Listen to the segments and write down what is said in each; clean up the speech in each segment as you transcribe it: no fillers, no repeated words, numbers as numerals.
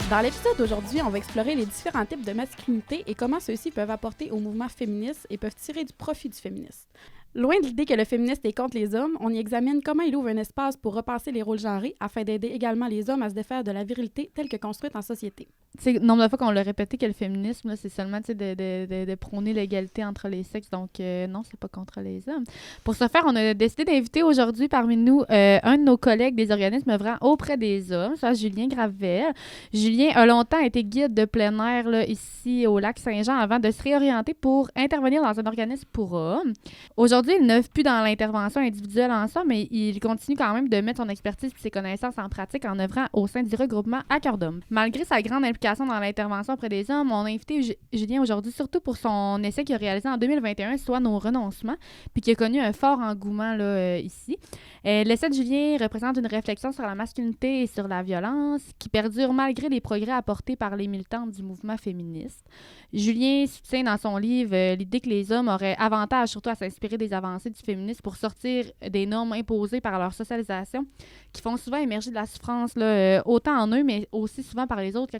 Dans l'épisode d'aujourd'hui, on va explorer les différents types de masculinité et comment ceux-ci peuvent apporter au mouvement féministe et peuvent tirer du profit du féminisme. Loin de l'idée que le féministe est contre les hommes, on y examine comment il ouvre un espace pour repenser les rôles genrés afin d'aider également les hommes à se défaire de la virilité telle que construite en société. Tu sais, nombre de fois qu'on l'a répété que le féminisme, là, c'est seulement de prôner l'égalité entre les sexes. Donc, non, c'est pas contre les hommes. Pour ce faire, on a décidé d'inviter aujourd'hui parmi nous un de nos collègues des organismes œuvrant auprès des hommes, soit Julien Gravel. Julien a longtemps été guide de plein air là, ici au lac Saint-Jean avant de se réorienter pour intervenir dans un organisme pour hommes. Aujourd'hui, il n'œuvre plus dans l'intervention individuelle en soi, mais il continue quand même de mettre son expertise et ses connaissances en pratique en œuvrant au sein du regroupement À Cœur d'Homme. Malgré sa grande implication dans l'intervention auprès des hommes, on a invité Julien aujourd'hui surtout pour son essai qu'il a réalisé en 2021, soit Nos renoncements, puis qui a connu un fort engouement là, ici. L'essai de Julien représente une réflexion sur la masculinité et sur la violence qui perdure malgré les progrès apportés par les militantes du mouvement féministe. Julien soutient dans son livre l'idée que les hommes auraient avantage surtout à s'inspirer des avancées du féminisme pour sortir des normes imposées par leur socialisation qui font souvent émerger de la souffrance là, autant en eux, mais aussi souvent par les autres,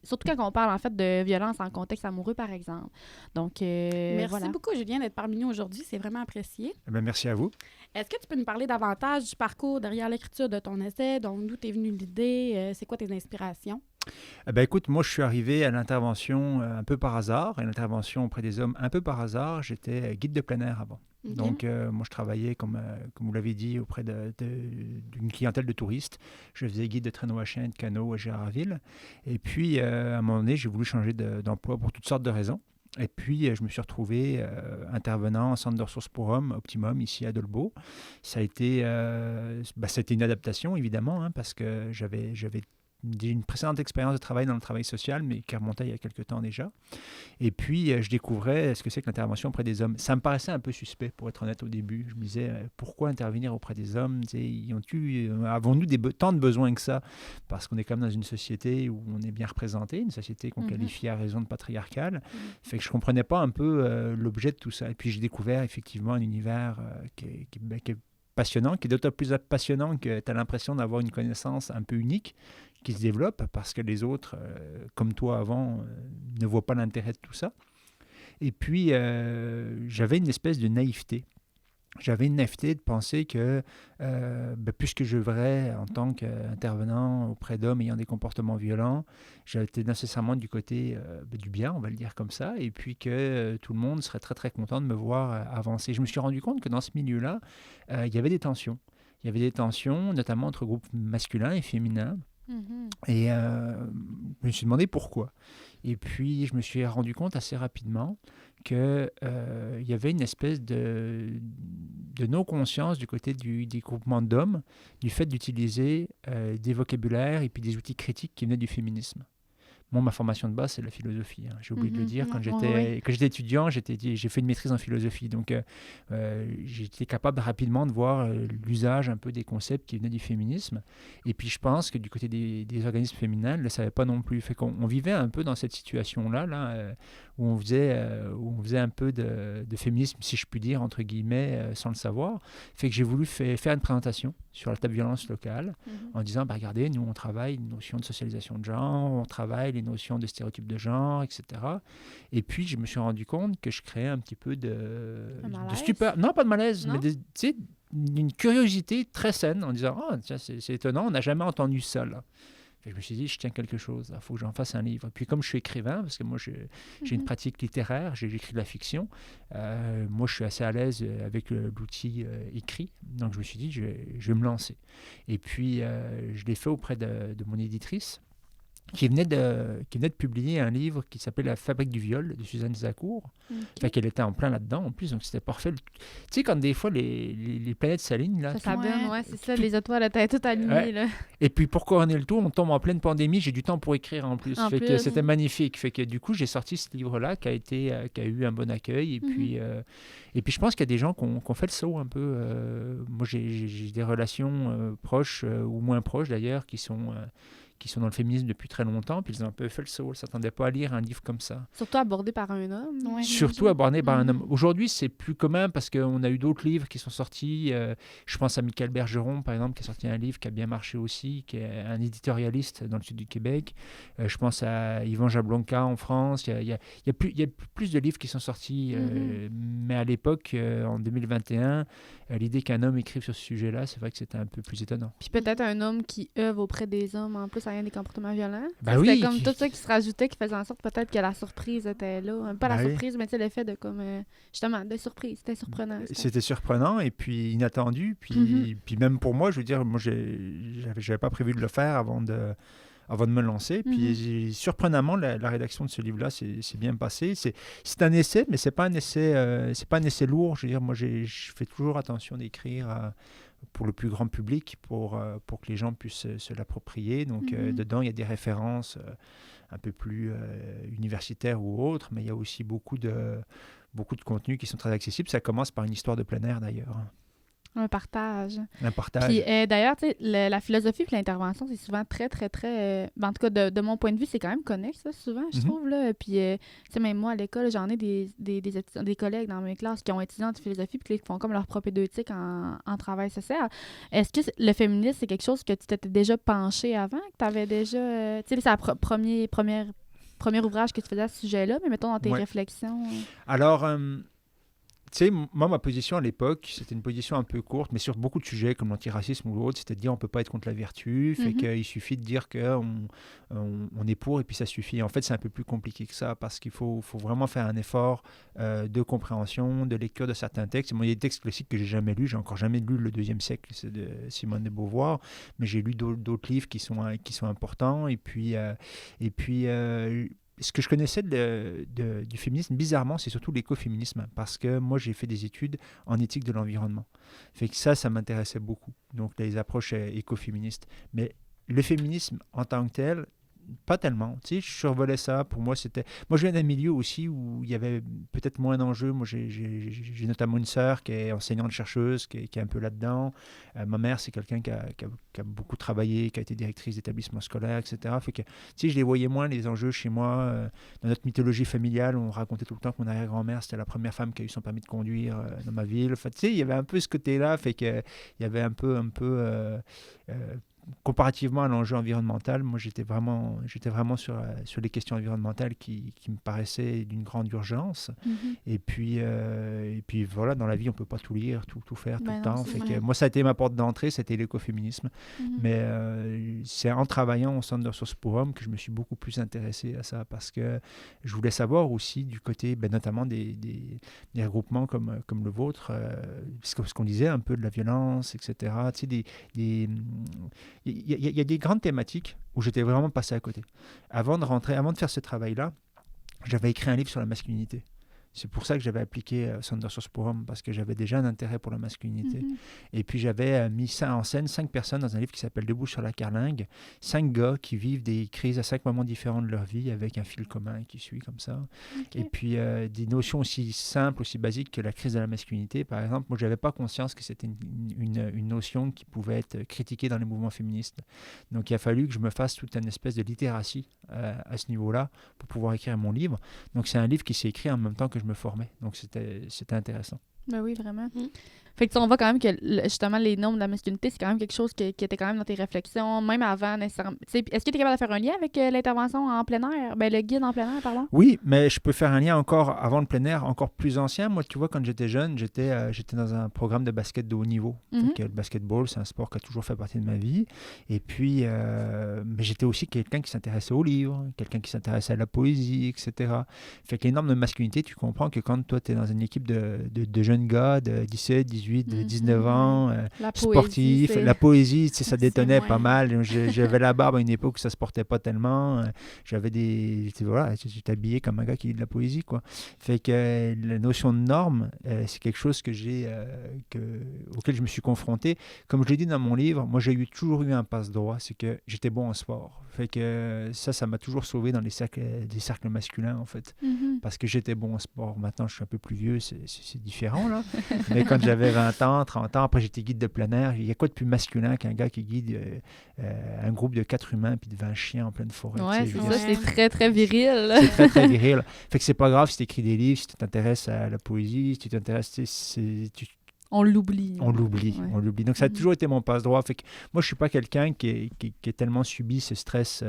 surtout quand on parle en fait de violence en contexte amoureux, par exemple. Donc, Merci beaucoup, Julien, d'être parmi nous aujourd'hui. C'est vraiment apprécié. Merci à vous. Est-ce que tu peux nous parler davantage du parcours derrière l'écriture de ton essai? Donc, d'où t'es venue l'idée? C'est quoi tes inspirations? Écoute, moi, je suis arrivé à l'intervention un peu par hasard, à l'intervention auprès des hommes un peu par hasard. J'étais guide de plein air avant. Okay. Donc, moi, je travaillais, comme vous l'avez dit, auprès d'une clientèle de touristes. Je faisais guide de traîneau à chien et de canot à Gérardville. Et puis, à un moment donné, j'ai voulu changer d'emploi pour toutes sortes de raisons. Et puis, je me suis retrouvé intervenant en centre de ressources pour hommes, Optimum, ici à Dolbeau. Ça a été c'était une adaptation, évidemment, parce que j'avais une précédente expérience de travail dans le travail social, mais qui remontait il y a quelques temps déjà. Et puis, je découvrais ce que c'est que l'intervention auprès des hommes. Ça me paraissait un peu suspect, pour être honnête, au début. Je me disais, pourquoi intervenir auprès des hommes? Avons-nous tant de besoins que ça? Parce qu'on est quand même dans une société où on est bien représenté, une société qu'on qualifie à raison de patriarcale. Fait que je ne comprenais pas un peu l'objet de tout ça. Et puis, j'ai découvert effectivement un univers qui est passionnant, qui est d'autant plus passionnant que tu as l'impression d'avoir une connaissance un peu unique qui se développe parce que les autres, comme toi avant, ne voient pas l'intérêt de tout ça. Et puis, j'avais une espèce de naïveté. J'avais une naïveté de penser que, puisque je œuvrais en tant qu'intervenant auprès d'hommes ayant des comportements violents, j'étais nécessairement du côté du bien, on va le dire comme ça, et puis que tout le monde serait très, très content de me voir avancer. Je me suis rendu compte que dans ce milieu-là, il y avait des tensions. Il y avait des tensions, notamment entre groupes masculins et féminins. Et je me suis demandé pourquoi. Et puis, je me suis rendu compte assez rapidement qu'il y avait une espèce de non-conscience du côté des groupements d'hommes, du fait d'utiliser des vocabulaires et puis des outils critiques qui venaient du féminisme. Moi, ma formation de base, c'est la philosophie. J'ai oublié de le dire. Quand j'étais étudiant, j'ai fait une maîtrise en philosophie. Donc, j'étais capable rapidement de voir l'usage un peu des concepts qui venaient du féminisme. Et puis, je pense que du côté des organismes féminins, ils ne le savaient pas non plus. Fait qu'on vivait un peu dans cette situation-là, où on faisait un peu de féminisme, si je puis dire, entre guillemets, sans le savoir. Fait que j'ai voulu faire une présentation sur la table violence locale en disant, regardez, nous, on travaille une notion de socialisation de genre, on travaille les notions de stéréotypes de genre, etc. Et puis, je me suis rendu compte que je créais un petit peu de stupeur. Non, pas de malaise, mais d'une curiosité très saine en disant, c'est étonnant, on n'a jamais entendu ça, là. Et je me suis dit, je tiens quelque chose, il faut que j'en fasse un livre. Puis comme je suis écrivain, parce que moi j'ai une pratique littéraire, j'écris de la fiction, moi je suis assez à l'aise avec l'outil écrit, donc je me suis dit, je vais me lancer. Et puis je l'ai fait auprès de mon éditrice, qui venait de publier un livre qui s'appelle La fabrique du viol de Suzanne Zacour. Fait qu'elle était en plein là-dedans en plus, donc c'était parfait. Tu sais, quand des fois les planètes s'alignent, là, ça donne, c'est ça, les étoiles étaient toutes alignées. Là. Et puis pour couronner le tout, on tombe en pleine pandémie, j'ai du temps pour écrire en plus. Que c'était magnifique. Fait que du coup, j'ai sorti ce livre-là qui a eu un bon accueil. Et puis je pense qu'il y a des gens qui ont fait le saut un peu. Moi, j'ai des relations proches ou moins proches d'ailleurs qui qui sont dans le féminisme depuis très longtemps, puis ils ont un peu fait le saut. Ils ne s'attendaient pas à lire un livre comme ça. Surtout abordé par un homme. Ouais. Surtout abordé par un homme. Mhm. Aujourd'hui, c'est plus commun parce qu'on a eu d'autres livres qui sont sortis. Je pense à Michael Bergeron, par exemple, qui a sorti un livre qui a bien marché aussi, qui est un éditorialiste dans le sud du Québec. Je pense à Yvan Jablonka en France. Il y a plus de livres qui sont sortis. Mais à l'époque, en 2021, l'idée qu'un homme écrive sur ce sujet-là, c'est vrai que c'était un peu plus étonnant. Puis peut-être un homme qui œuvre auprès des hommes, en plus, ayant des comportements violents. Ben C'était oui, comme qui- tout ça qui se rajoutait, qui faisait en sorte peut-être que la surprise était là. Pas la Ben oui. surprise, mais tu sais, l'effet de comme... justement, de surprise. C'était surprenant. C'était surprenant et puis inattendu. Puis même pour moi, je veux dire, moi, j'avais pas prévu de le faire avant de me lancer. Puis surprenamment, la rédaction de ce livre-là c'est bien passé. C'est un essai, mais c'est pas un essai lourd. Je veux dire, moi, je fais toujours attention d'écrire pour le plus grand public, pour que les gens puissent se l'approprier. Donc, dedans, il y a des références un peu plus universitaires ou autres, mais il y a aussi beaucoup de contenus qui sont très accessibles. Ça commence par une histoire de plein air, d'ailleurs. Un partage. Un partage. Puis d'ailleurs, tu sais, la philosophie et l'intervention, c'est souvent très, très, très... en tout cas, de mon point de vue, c'est quand même connexe, ça, souvent, je trouve. Là. Puis, tu sais, même moi, à l'école, j'en ai des collègues dans mes classes qui ont étudié en philosophie puis qui font comme leur propre éthique en travail social. Est-ce que le féminisme, c'est quelque chose que tu t'étais déjà penché avant, que tu avais déjà... tu sais, c'est le premier ouvrage que tu faisais à ce sujet-là, mais mettons dans tes réflexions... Alors... tu sais, moi, ma position à l'époque, c'était une position un peu courte, mais sur beaucoup de sujets comme l'antiracisme ou l'autre, c'était de dire on ne peut pas être contre la vertu, fait qu'il suffit de dire qu'on est pour et puis ça suffit. En fait, c'est un peu plus compliqué que ça parce qu'il faut vraiment faire un effort de compréhension, de lecture de certains textes. Moi, il y a des textes classiques que j'ai jamais lus, j'ai encore jamais lu Le Deuxième siècle, c'est de Simone de Beauvoir, mais j'ai lu d'autres livres qui sont importants et puis ce que je connaissais du féminisme, bizarrement, c'est surtout l'écoféminisme, parce que moi, j'ai fait des études en éthique de l'environnement. Fait que ça m'intéressait beaucoup, donc les approches écoféministes. Mais le féminisme en tant que tel, pas tellement. Tu sais, je survolais ça. Pour moi, c'était... Moi, je viens d'un milieu aussi où il y avait peut-être moins d'enjeux. Moi, j'ai notamment une sœur qui est enseignante-chercheuse, qui est un peu là-dedans. Ma mère, c'est quelqu'un qui a beaucoup travaillé, qui a été directrice d'établissement scolaire, etc. Fait que, tu sais, je les voyais moins, les enjeux chez moi. Dans notre mythologie familiale, on racontait tout le temps que mon arrière-grand-mère, c'était la première femme qui a eu son permis de conduire dans ma ville. Enfin, tu sais, il y avait un peu ce côté-là. Fait que il y avait un peu comparativement à l'enjeu environnemental, moi j'étais vraiment sur les questions environnementales qui me paraissaient d'une grande urgence. Et puis voilà, dans la vie on peut pas tout lire, tout faire tout le temps. Fait que, moi ça a été ma porte d'entrée, c'était l'écoféminisme. Mais c'est en travaillant au Centre de ressources pour hommes que je me suis beaucoup plus intéressé à ça parce que je voulais savoir aussi du côté, notamment des regroupements comme le vôtre, ce qu'on disait un peu de la violence, etc. Tu sais, il y a des grandes thématiques où j'étais vraiment passé à côté. Avant de faire ce travail-là, j'avais écrit un livre sur la masculinité. C'est pour ça que j'avais appliqué Centre de ressources pour hommes, parce que j'avais déjà un intérêt pour la masculinité. Et puis j'avais mis ça en scène 5 personnes dans un livre qui s'appelle Debout sur la carlingue. 5 gars qui vivent des crises à 5 moments différents de leur vie avec un fil commun qui suit comme ça. Et puis des notions aussi simples, aussi basiques que la crise de la masculinité. Par exemple, moi je n'avais pas conscience que c'était une notion qui pouvait être critiquée dans les mouvements féministes. Donc il a fallu que je me fasse toute une espèce de littératie à ce niveau-là pour pouvoir écrire mon livre. Donc c'est un livre qui s'est écrit en même temps que je me formais. Donc, c'était intéressant. Ben oui, vraiment. Fait que on voit quand même que justement les normes de la masculinité, c'est quand même quelque chose qui était quand même dans tes réflexions, même avant nécessairement. Est-ce que tu es capable de faire un lien avec l'intervention en plein air? Le guide en plein air, pardon? Oui, mais je peux faire un lien encore avant le plein air, encore plus ancien. Moi, tu vois, quand j'étais jeune, j'étais dans un programme de basket de haut niveau. Fait que le basketball, c'est un sport qui a toujours fait partie de ma vie. Et puis, mais j'étais aussi quelqu'un qui s'intéressait aux livres, quelqu'un qui s'intéressait à la poésie, etc. Fait que les normes de masculinité, tu comprends que quand toi, tu es dans une équipe de jeunes gars de 17, 18, de 19 ans, sportifs. La poésie, ça détonnait pas mal. J'avais la barbe à une époque où ça se portait pas tellement. J'avais j'étais habillé comme un gars qui lit de la poésie, quoi. Fait que la notion de norme, c'est quelque chose auquel je me suis confronté. Comme je l'ai dit dans mon livre, moi j'ai toujours eu un passe-droit, c'est que j'étais bon en sport. Fait que ça m'a toujours sauvé dans des cercles masculins, en fait. Parce que j'étais bon en sport. Maintenant, je suis un peu plus vieux, c'est différent. non, là. Mais quand j'avais 20 ans, 30 ans, après j'étais guide de plein air, il y a quoi de plus masculin qu'un gars qui guide un groupe de 4 humains puis de 20 chiens en pleine forêt? Ouais, c'est ça, Ouais. c'est très, très viril. C'est très, très viril. Fait que c'est pas grave si tu écris des livres, si tu t'intéresses à la poésie, si tu t'intéresses, On l'oublie. on l'oublie, Ouais. on l'oublie. Donc ça a Mhm. toujours été mon passe-droit. Fait que moi, je suis pas quelqu'un qui a tellement subi ce stress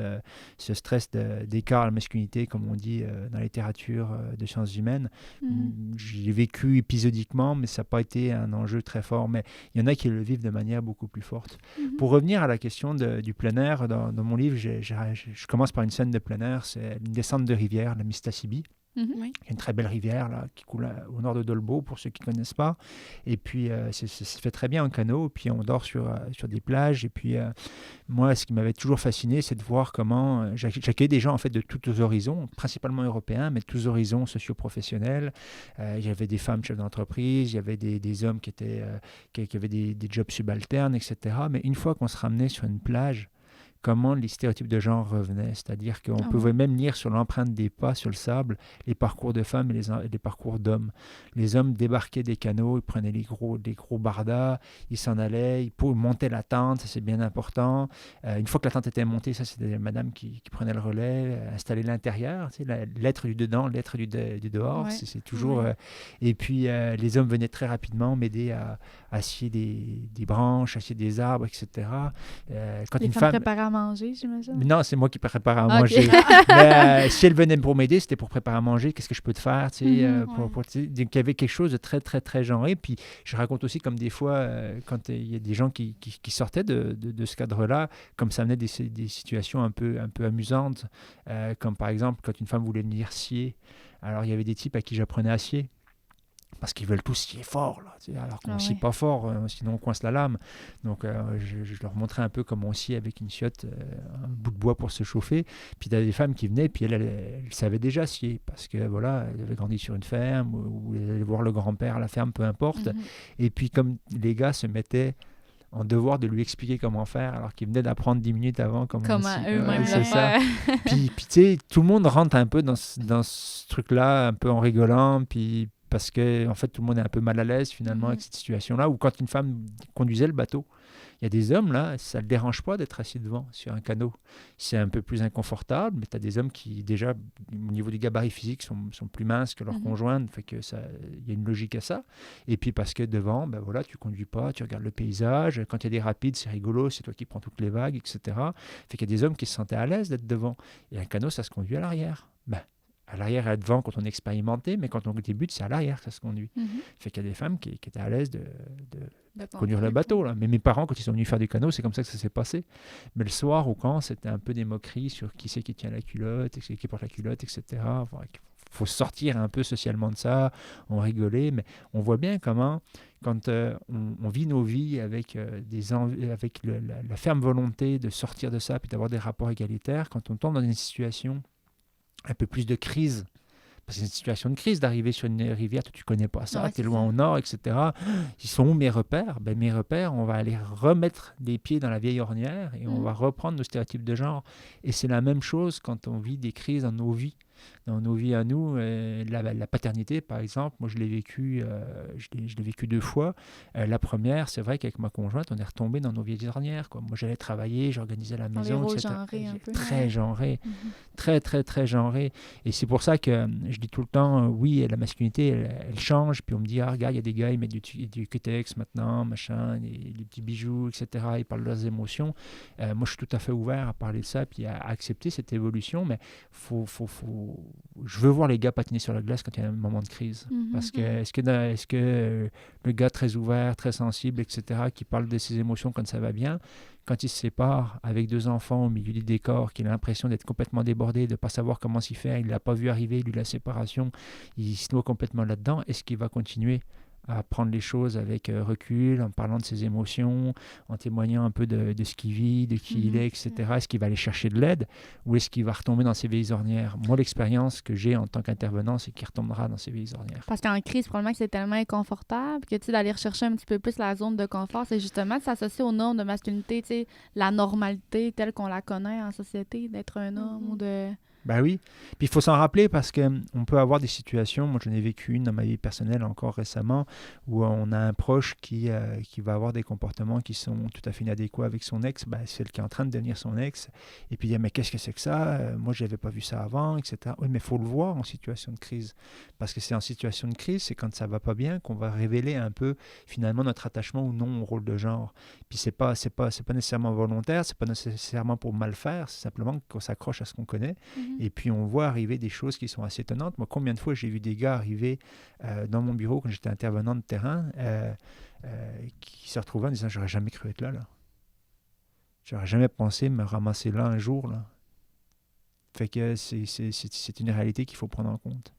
d'écart à la masculinité, comme on dit dans la littérature de sciences humaines. Mhm. J'ai vécu épisodiquement, mais ça n'a pas été un enjeu très fort. Mais il y en a qui le vivent de manière beaucoup plus forte. Mhm. Pour revenir à la question du plein air, dans mon livre, je commence par une scène de plein air. C'est une descente de rivière, la Mistassini. Mhm. Oui. Il y a une très belle rivière là, qui coule au nord de Dolbeau, pour ceux qui ne connaissent pas. Et puis, ça se fait très bien en canot. Puis, on dort sur des plages. Et puis, moi, ce qui m'avait toujours fasciné, c'est de voir comment j'accueillais des gens en fait, de tous horizons, principalement européens, mais de tous horizons socio-professionnels. Il y avait des femmes chefs d'entreprise, il y avait des hommes qui avaient des jobs subalternes, etc. Mais une fois qu'on se ramenait sur une plage, comment les stéréotypes de genre revenaient. C'est-à-dire qu'on Ah pouvait ouais. même lire sur l'empreinte des pas sur le sable les parcours de femmes et les parcours d'hommes. Les hommes débarquaient des canots, ils prenaient des gros bardas, ils s'en allaient, ils montaient la tente, ça c'est bien important. Une fois que la tente était montée, ça c'était madame qui prenait le relais, installer l'intérieur, tu sais, l'être du dedans, l'être du dehors, Ouais. c'est toujours... Ouais. et puis les hommes venaient très rapidement m'aider à scier des branches, à scier des arbres, etc. Quand Les une femmes femme... préparaient à manger, j'imagine. Non, c'est moi qui prépare à Ah, ok. manger. Mais si elle venait pour m'aider, c'était pour préparer à manger. Qu'est-ce que je peux te faire, tu sais, Mhm, tu sais, donc, il y avait quelque chose de très, très, très genré. Puis je raconte aussi comme des fois, quand il y a des gens qui sortaient de ce cadre-là, comme ça venait des situations un peu amusantes, comme par exemple quand une femme voulait venir scier. Alors il y avait des types à qui j'apprenais à scier. Parce qu'ils veulent tous scier fort, là, tu sais, alors qu'on ne Ah scie ouais. pas fort, sinon on coince la lame. Donc je leur montrais un peu comment on scie avec une chiotte, un bout de bois pour se chauffer. Puis il y a des femmes qui venaient, puis elles savaient déjà scier, parce que voilà, elles avaient grandi sur une ferme, ou elles allaient voir le grand-père à la ferme, peu importe. Mhm. Et puis comme les gars se mettaient en devoir de lui expliquer comment faire, alors qu'ils venaient d'apprendre 10 minutes avant comment Comment scie. eux-mêmes le c'est ça. faire. Puis tu sais, tout le monde rentre un peu dans ce truc-là, un peu en rigolant, puis parce que en fait, tout le monde est un peu mal à l'aise finalement avec cette situation-là. Ou quand une femme conduisait le bateau, il y a des hommes là, ça ne le dérange pas d'être assis devant sur un canot. C'est un peu plus inconfortable, mais tu as des hommes qui déjà, au niveau du gabarit physique, sont plus minces que leurs conjointes, fait que ça, il y a une logique à ça. Et puis parce que devant, ben voilà, tu conduis pas, tu regardes le paysage. Quand il y a des rapides, c'est rigolo, c'est toi qui prends toutes les vagues, etc. Fait qu'il y a des hommes qui se sentaient à l'aise d'être devant. Et un canot, ça se conduit à l'arrière. À l'arrière et à devant quand on est expérimenté, mais quand on débute, c'est à l'arrière que ça se conduit. Mhm. Fait qu'il y a des femmes qui étaient à l'aise de D'accord. conduire le bateau. Là. Mais mes parents, quand ils sont venus faire du canot, c'est comme ça que ça s'est passé. Mais le soir, au camp, c'était un peu des moqueries sur qui c'est qui tient la culotte, qui porte la culotte, etc. Enfin, il faut sortir un peu socialement de ça, on rigolait, mais on voit bien comment, quand on vit nos vies avec, avec la ferme volonté de sortir de ça, puis d'avoir des rapports égalitaires, quand on tombe dans une situation un peu plus de crise, parce que c'est une situation de crise d'arriver sur une rivière, tu ne connais pas ça, Ouais, tu es c'est loin ça. au nord, etc. Ils sont où mes repères? Ben, mes repères, on va aller remettre les pieds dans la vieille ornière et on va reprendre nos stéréotypes de genre. Et c'est la même chose quand on vit des crises dans nos vies. Dans nos vies à nous, la paternité, par exemple, moi je l'ai vécu 2 fois. La première, c'est vrai qu'avec ma conjointe, on est retombé dans nos vieilles ornières, quoi. Moi j'allais travailler, j'organisais la Dans les maison, rôles etc. genrés un peu. Très genré, Mhm. très, très, très genré. Et c'est pour ça que je dis tout le temps, oui, la masculinité, elle change. Puis on me dit, ah, regarde, il y a des gars, ils mettent du cutex maintenant, machin, des petits bijoux, etc. Ils parlent de leurs émotions. Moi, je suis tout à fait ouvert à parler de ça, puis à accepter cette évolution. Mais je veux voir les gars patiner sur la glace quand il y a un moment de crise. Mhm. Parce que, est-ce que le gars très ouvert, très sensible, etc., qui parle de ses émotions quand ça va bien, quand il se sépare avec 2 enfants au milieu du décor, qu'il a l'impression d'être complètement débordé, de ne pas savoir comment s'y faire, il ne l'a pas vu arriver, lui, la séparation, il se noie complètement là-dedans, est-ce qu'il va continuer à prendre les choses avec recul, en parlant de ses émotions, en témoignant un peu de ce qu'il vit, de qui il est, etc. Est-ce qu'il va aller chercher de l'aide ou est-ce qu'il va retomber dans ses vieilles ornières? Moi, l'expérience que j'ai en tant qu'intervenant, c'est qu'il retombera dans ses vieilles ornières. Parce qu'en crise, probablement que c'est tellement inconfortable que, tu sais, d'aller rechercher un petit peu plus la zone de confort, c'est justement de s'associer aux normes de masculinité, tu sais, la normalité telle qu'on la connaît en société, d'être un homme ou de... Ben oui. Puis il faut s'en rappeler parce qu'on peut avoir des situations, moi j'en ai vécu une dans ma vie personnelle encore récemment, où on a un proche qui va avoir des comportements qui sont tout à fait inadéquats avec son ex, celle qui est en train de devenir son ex, et puis il dit mais qu'est-ce que c'est que ça? Moi je n'avais pas vu ça avant, etc. Oui, mais il faut le voir en situation de crise, parce que c'est en situation de crise, c'est quand ça va pas bien qu'on va révéler un peu finalement notre attachement ou non au rôle de genre. Puis c'est pas nécessairement volontaire, c'est pas nécessairement pour mal faire, c'est simplement qu'on s'accroche à ce qu'on connaît. Et puis, on voit arriver des choses qui sont assez étonnantes. Moi, combien de fois j'ai vu des gars arriver dans mon bureau quand j'étais intervenant de terrain qui se retrouvaient en disant « J'aurais jamais cru être là. J'aurais jamais pensé me ramasser là un jour. » là. Fait que c'est une réalité qu'il faut prendre en compte.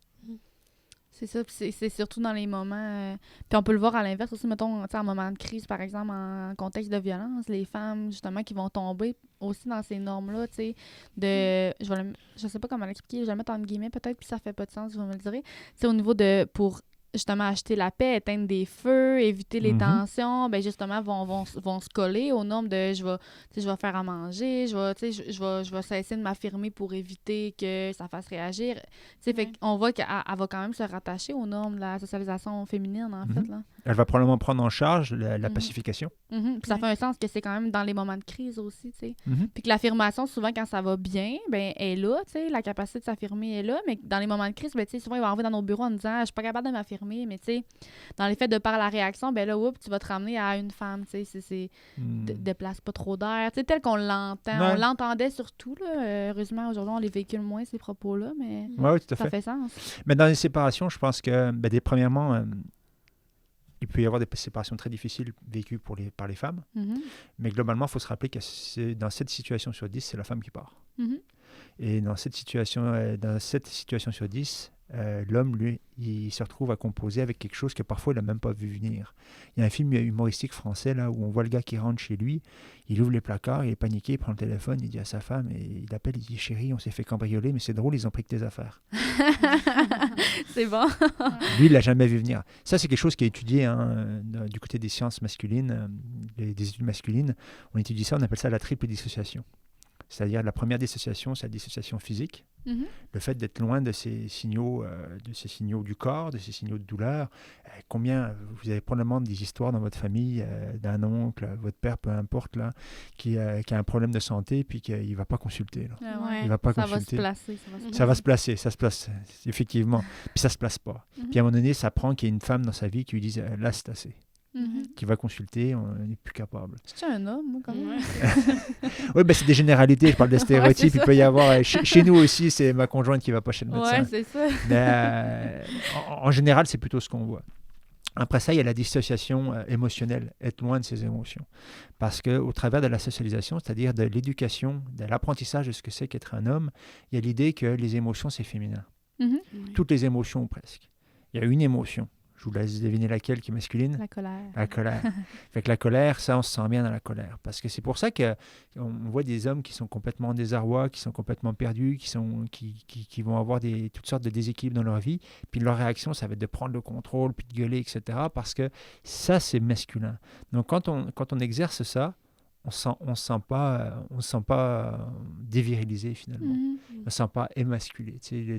C'est ça, puis c'est surtout dans les moments... puis on peut le voir à l'inverse aussi, mettons, en moment de crise, par exemple, en contexte de violence, les femmes, justement, qui vont tomber aussi dans ces normes-là, tu sais, je sais pas comment l'expliquer, je vais le mettre entre guillemets peut-être, puis ça fait pas de sens, vous me le direz. Tu sais, au niveau de... pour justement acheter la paix, éteindre des feux, éviter les tensions, ben justement vont se coller au nombre de je vais faire à manger, je vais cesser de m'affirmer pour éviter que ça fasse réagir. Fait qu'on voit qu'elle va quand même se rattacher aux normes de la socialisation féminine en fait là. Elle va probablement prendre en charge la pacification. Puis ça fait un sens que c'est quand même dans les moments de crise aussi, tu sais. Puis que l'affirmation, souvent quand ça va bien, ben elle est là, tu sais, la capacité de s'affirmer est là, mais dans les moments de crise, ben tu sais, souvent ils vont arriver dans nos bureaux en disant je suis pas capable de m'affirmer, mais tu sais, dans les faits de par la réaction, ben là, tu vas te ramener à une femme, tu sais, c'est déplace pas trop d'air, tu sais, tel qu'on l'entend. Ouais. On l'entendait surtout, là. Heureusement, aujourd'hui, on les véhicule moins, ces propos-là, mais oui, tout à ça fait sens. Mais dans les séparations, je pense que, premièrement, il peut y avoir des séparations très difficiles vécues par les femmes, mais globalement, il faut se rappeler que dans 7 situations sur 10, c'est la femme qui part. Et dans cette situation sur 10, l'homme, lui, il se retrouve à composer avec quelque chose que parfois il n'a même pas vu venir. Il y a un film humoristique français là, où on voit le gars qui rentre chez lui, il ouvre les placards, il est paniqué, il prend le téléphone, il dit à sa femme, et il appelle, il dit « Chérie, on s'est fait cambrioler, mais c'est drôle, ils ont pris que tes affaires. » C'est bon. Lui, il ne l'a jamais vu venir. Ça, c'est quelque chose qui est étudié du côté des sciences masculines, des études masculines. On étudie ça, on appelle ça la triple dissociation. C'est-à-dire la première dissociation, c'est la dissociation physique. Le fait d'être loin de ces signaux du corps, de ces signaux de douleur. Combien, vous avez probablement des histoires dans votre famille, d'un oncle, votre père, peu importe, là, qui a un problème de santé puis qu'il ne va pas consulter. Là. Il va pas consulter. Ça va se placer, ça se place, effectivement. Puis ça ne se place pas. Puis à un moment donné, ça prend qu'il y ait une femme dans sa vie qui lui dise « là, c'est assez ». Qui va consulter, on n'est plus capable. C'est un homme, moi, quand même. Oui, c'est des généralités, je parle de stéréotypes. Il peut y avoir, chez nous aussi, c'est ma conjointe qui ne va pas chez le médecin. Oui, c'est ça. Mais en général, c'est plutôt ce qu'on voit. Après ça, il y a la dissociation émotionnelle, être loin de ses émotions. Parce qu'au travers de la socialisation, c'est-à-dire de l'éducation, de l'apprentissage de ce que c'est qu'être un homme, il y a l'idée que les émotions, c'est féminin. Toutes les émotions, presque. Il y a une émotion. Je vous laisse deviner laquelle qui est masculine. La colère. La colère. Fait que la colère, ça, on se sent bien dans la colère. Parce que c'est pour ça qu'on voit des hommes qui sont complètement en désarroi, qui sont complètement perdus, qui vont avoir toutes sortes de déséquilibres dans leur vie. Puis leur réaction, ça va être de prendre le contrôle, puis de gueuler, etc. Parce que ça, c'est masculin. Donc, quand on exerce ça, on ne se sent pas dévirilisé, finalement. On ne se sent pas émasculé. Tu sais,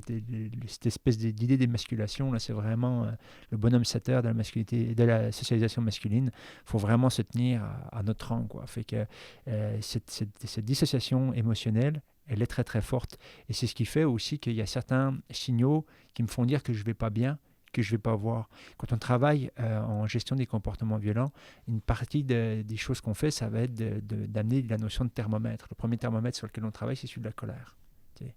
cette espèce d'idée d'émasculation, là, c'est vraiment le bonhomme satteur de la masculinité, de la socialisation masculine. Il faut vraiment se tenir à notre rang, quoi. Fait que cette dissociation émotionnelle, elle est très, très forte. Et c'est ce qui fait aussi qu'il y a certains signaux qui me font dire que je ne vais pas bien, que je ne vais pas voir. Quand on travaille en gestion des comportements violents, une partie des choses qu'on fait, ça va être d'amener la notion de thermomètre. Le premier thermomètre sur lequel on travaille, c'est celui de la colère. T'sais,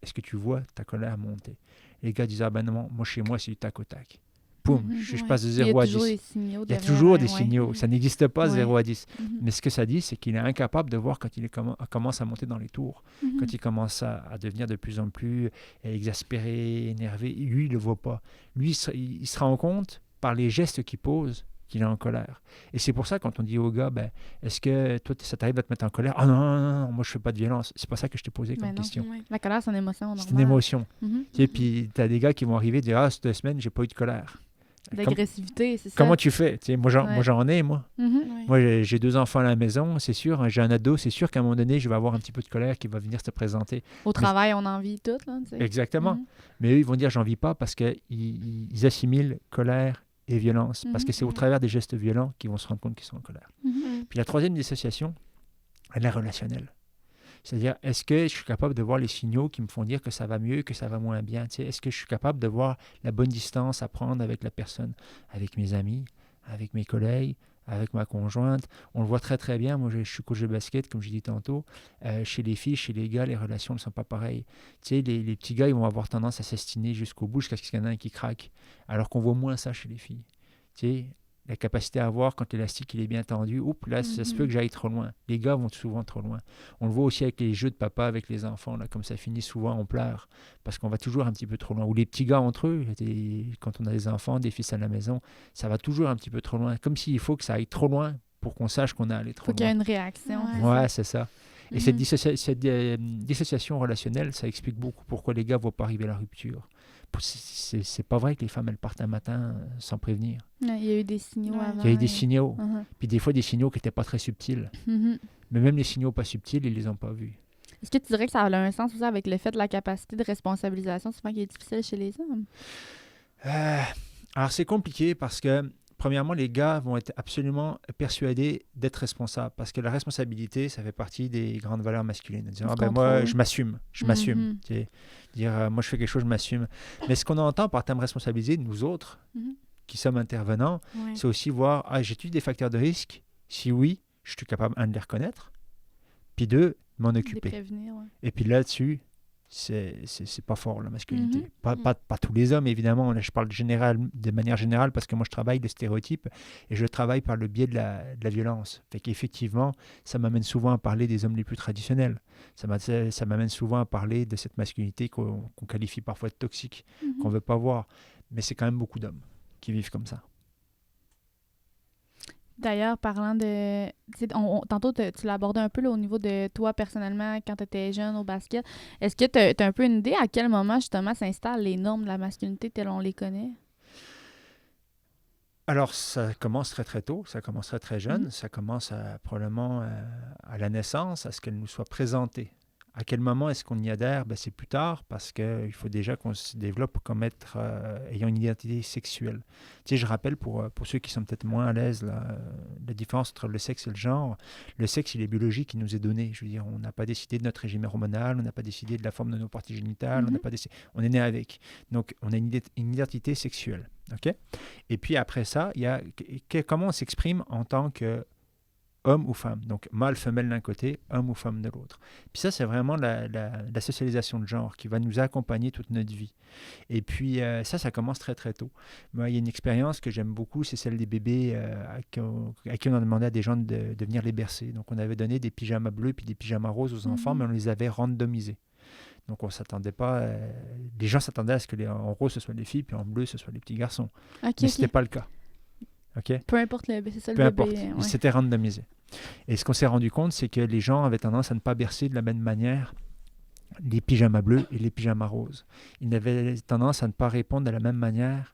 est-ce que tu vois ta colère monter? Les gars disent « Ah ben non, moi chez moi, c'est du tac au tac. » Boum, je passe de 0 à 10. Il y a toujours des signaux. Ça n'existe pas 0 à 10. Mais ce que ça dit, c'est qu'il est incapable de voir quand il commence à monter dans les tours. Quand il commence à devenir de plus en plus exaspéré, énervé. Lui, il ne le voit pas. Lui, il se rend compte par les gestes qu'il pose qu'il est en colère. Et c'est pour ça, quand on dit aux gars, est-ce que toi, ça t'arrive de te mettre en colère? Ah non, moi, je ne fais pas de violence. C'est pas ça que je t'ai posé comme question. La colère, c'est une émotion. C'est une émotion. Et puis, tu as des gars qui vont arriver et dire, cette semaine, j'ai pas eu de colère. L'agressivité, c'est ça. Comment tu fais? Tu sais, moi, j'en ai, moi. Mhm. Ouais. Moi, j'ai 2 enfants à la maison, c'est sûr. Hein, j'ai un ado, c'est sûr qu'à un moment donné, je vais avoir un petit peu de colère qui va venir se présenter. Au travail, on en vit tout, là, tu sais. Exactement. Mhm. Mais eux, ils vont dire, j'en vis pas parce qu'ils assimilent colère et violence. Parce que c'est au Mhm. travers des gestes violents qu'ils vont se rendre compte qu'ils sont en colère. Mhm. Puis la troisième dissociation, elle est relationnelle. C'est-à-dire, est-ce que je suis capable de voir les signaux qui me font dire que ça va mieux, que ça va moins bien? Tu sais, est-ce que je suis capable de voir la bonne distance à prendre avec la personne, avec mes amis, avec mes collègues, avec ma conjointe? On le voit très très bien. Moi, je suis coach de basket, comme j'ai dit tantôt. Chez les filles, chez les gars, les relations ne sont pas pareilles. Tu sais, les petits gars, ils vont avoir tendance à s'astiner jusqu'au bout, jusqu'à ce qu'il y en ait un qui craque. Alors qu'on voit moins ça chez les filles. Tu sais, la capacité à voir quand l'élastique il est bien tendu, oups, là, ça se peut que j'aille trop loin. Les gars vont souvent trop loin. On le voit aussi avec les jeux de papa, avec les enfants, là, comme ça finit souvent, on pleure, parce qu'on va toujours un petit peu trop loin. Ou les petits gars entre eux, quand on a des enfants, des fils à la maison, ça va toujours un petit peu trop loin. Comme s'il faut que ça aille trop loin pour qu'on sache qu'on a allé trop Faut qu'il y ait loin. une réaction. Ouais. Ouais, c'est ça. Et Mhm. cette dissociation relationnelle, ça explique beaucoup pourquoi les gars ne vont pas arriver à la rupture. C'est pas vrai que les femmes, elles partent un matin sans prévenir. Il y a eu des signaux Ouais. avant. Il y a eu des signaux. Mhm. Puis des fois, des signaux qui n'étaient pas très subtils. Mhm. Mais même les signaux pas subtils, ils les ont pas vus. Est-ce que tu dirais que ça a un sens aussi avec le fait de la capacité de responsabilisation, souvent qui est difficile chez les hommes? Alors, c'est compliqué parce que, premièrement, les gars vont être absolument persuadés d'être responsables. Parce que la responsabilité, ça fait partie des grandes valeurs masculines. Dire, Le moi, contrôle. je m'assume. Mhm. Tu sais. Dire, moi, je fais quelque chose, je m'assume. Mais ce qu'on entend par terme responsabilité, nous autres, Mhm. qui sommes intervenants, Ouais. c'est aussi voir, j'étudie des facteurs de risque. Si oui, je suis capable, un, de les reconnaître. Puis deux, m'en Les occuper. prévenir, ouais. Et puis là-dessus, c'est pas fort, la masculinité. Mhm. Pas tous les hommes, évidemment. Là, je parle de manière générale parce que moi, je travaille les stéréotypes et je travaille par le biais de la violence. Fait qu'effectivement, ça m'amène souvent à parler des hommes les plus traditionnels. Ça m'amène souvent à parler de cette masculinité qu'on qualifie parfois de toxique, Mhm. qu'on ne veut pas voir. Mais c'est quand même beaucoup d'hommes qui vivent comme ça. D'ailleurs, parlant de... tu sais, tantôt, tu l'as abordé un peu là, au niveau de toi, personnellement, quand tu étais jeune au basket. Est-ce que tu as un peu une idée à quel moment, justement, s'installent les normes de la masculinité telles on les connaît? Alors, ça commence très très tôt, ça commence très très jeune, Mhm. ça commence probablement à la naissance, à ce qu'elle nous soit présentée. À quel moment est-ce qu'on y adhère? C'est plus tard parce qu'il faut déjà qu'on se développe comme être ayant une identité sexuelle. Tu sais, je rappelle pour ceux qui sont peut-être moins à l'aise, la différence entre le sexe et le genre. Le sexe, il est biologique, il nous est donné. Je veux dire, on n'a pas décidé de notre régime hormonal, on n'a pas décidé de la forme de nos parties génitales, on n'a pas décidé, on est né avec. Donc, on a une identité sexuelle. OK? Et puis après ça, il y a comment on s'exprime en tant que homme ou femme. Donc, mâle, femelle d'un côté, homme ou femme de l'autre. Puis ça, c'est vraiment la socialisation de genre qui va nous accompagner toute notre vie. Et puis, ça commence très, très tôt. Moi, il y a une expérience que j'aime beaucoup, c'est celle des bébés à qui on a demandé à des gens de venir les bercer. Donc, on avait donné des pyjamas bleus puis des pyjamas roses aux enfants, mais on les avait randomisés. Donc, on s'attendait pas... les gens s'attendaient à ce que en rose, ce soit les filles, puis en bleu, ce soit les petits garçons. OK, Mais ce n'était pas le cas. OK? Peu importe le c'est ça le Peu bébé. importe, c'était randomisé. Et ce qu'on s'est rendu compte, c'est que les gens avaient tendance à ne pas bercer de la même manière les pyjamas bleus et les pyjamas roses. Ils avaient tendance à ne pas répondre de la même manière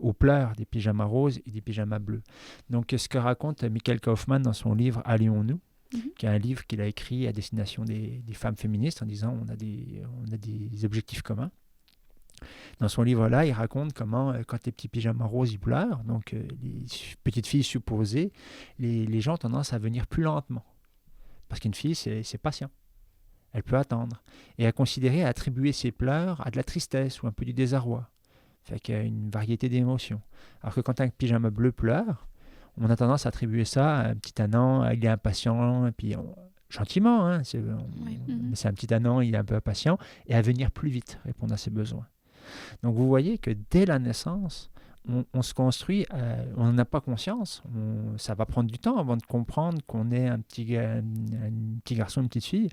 aux pleurs des pyjamas roses et des pyjamas bleus. Donc, ce que raconte Michael Kaufman dans son livre « Allions-nous », qui est un livre qu'il a écrit à destination des femmes féministes en disant on a des objectifs communs. Dans son livre-là, il raconte comment, quand les petits pyjamas roses ils pleurent, donc les petites filles supposées, les gens ont tendance à venir plus lentement. Parce qu'une fille, c'est patient. Elle peut attendre. Et à considérer, à attribuer ses pleurs à de la tristesse ou un peu du désarroi. Fait qu'il y a une variété d'émotions. Alors que quand un pyjama bleu pleure, on a tendance à attribuer ça à un petit ânant, il est impatient, et puis gentiment, hein, mais c'est un petit ânant, il est un peu impatient, et à venir plus vite, répondre à ses besoins. Donc vous voyez que dès la naissance, on se construit, on n'en a pas conscience, ça va prendre du temps avant de comprendre qu'on est un petit garçon, une petite fille,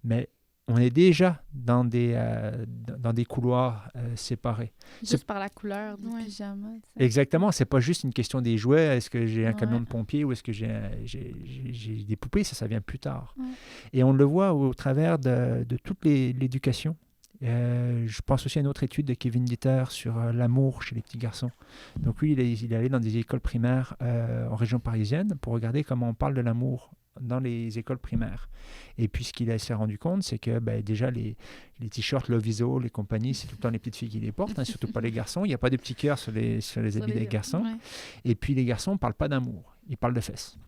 mais on est déjà dans des couloirs séparés. Juste par la couleur du Ouais. pyjama. Tu sais. Exactement, c'est pas juste une question des jouets, est-ce que j'ai un camion Ouais. de pompier ou est-ce que j'ai des poupées, ça vient plus tard. Ouais. Et on le voit au travers de toute l'éducation Je pense aussi à une autre étude de Kevin Dieter sur l'amour chez les petits garçons. Donc lui, il est allé dans des écoles primaires en région parisienne pour regarder comment on parle de l'amour dans les écoles primaires. Et puis ce qu'il s'est rendu compte, c'est que déjà les t-shirts Love is All, les compagnies, c'est tout le temps les petites filles qui les portent, hein, surtout pas les garçons. Il n'y a pas de petits cœurs sur les habits des garçons. Ouais. Et puis les garçons ne parlent pas d'amour, ils parlent de fesses.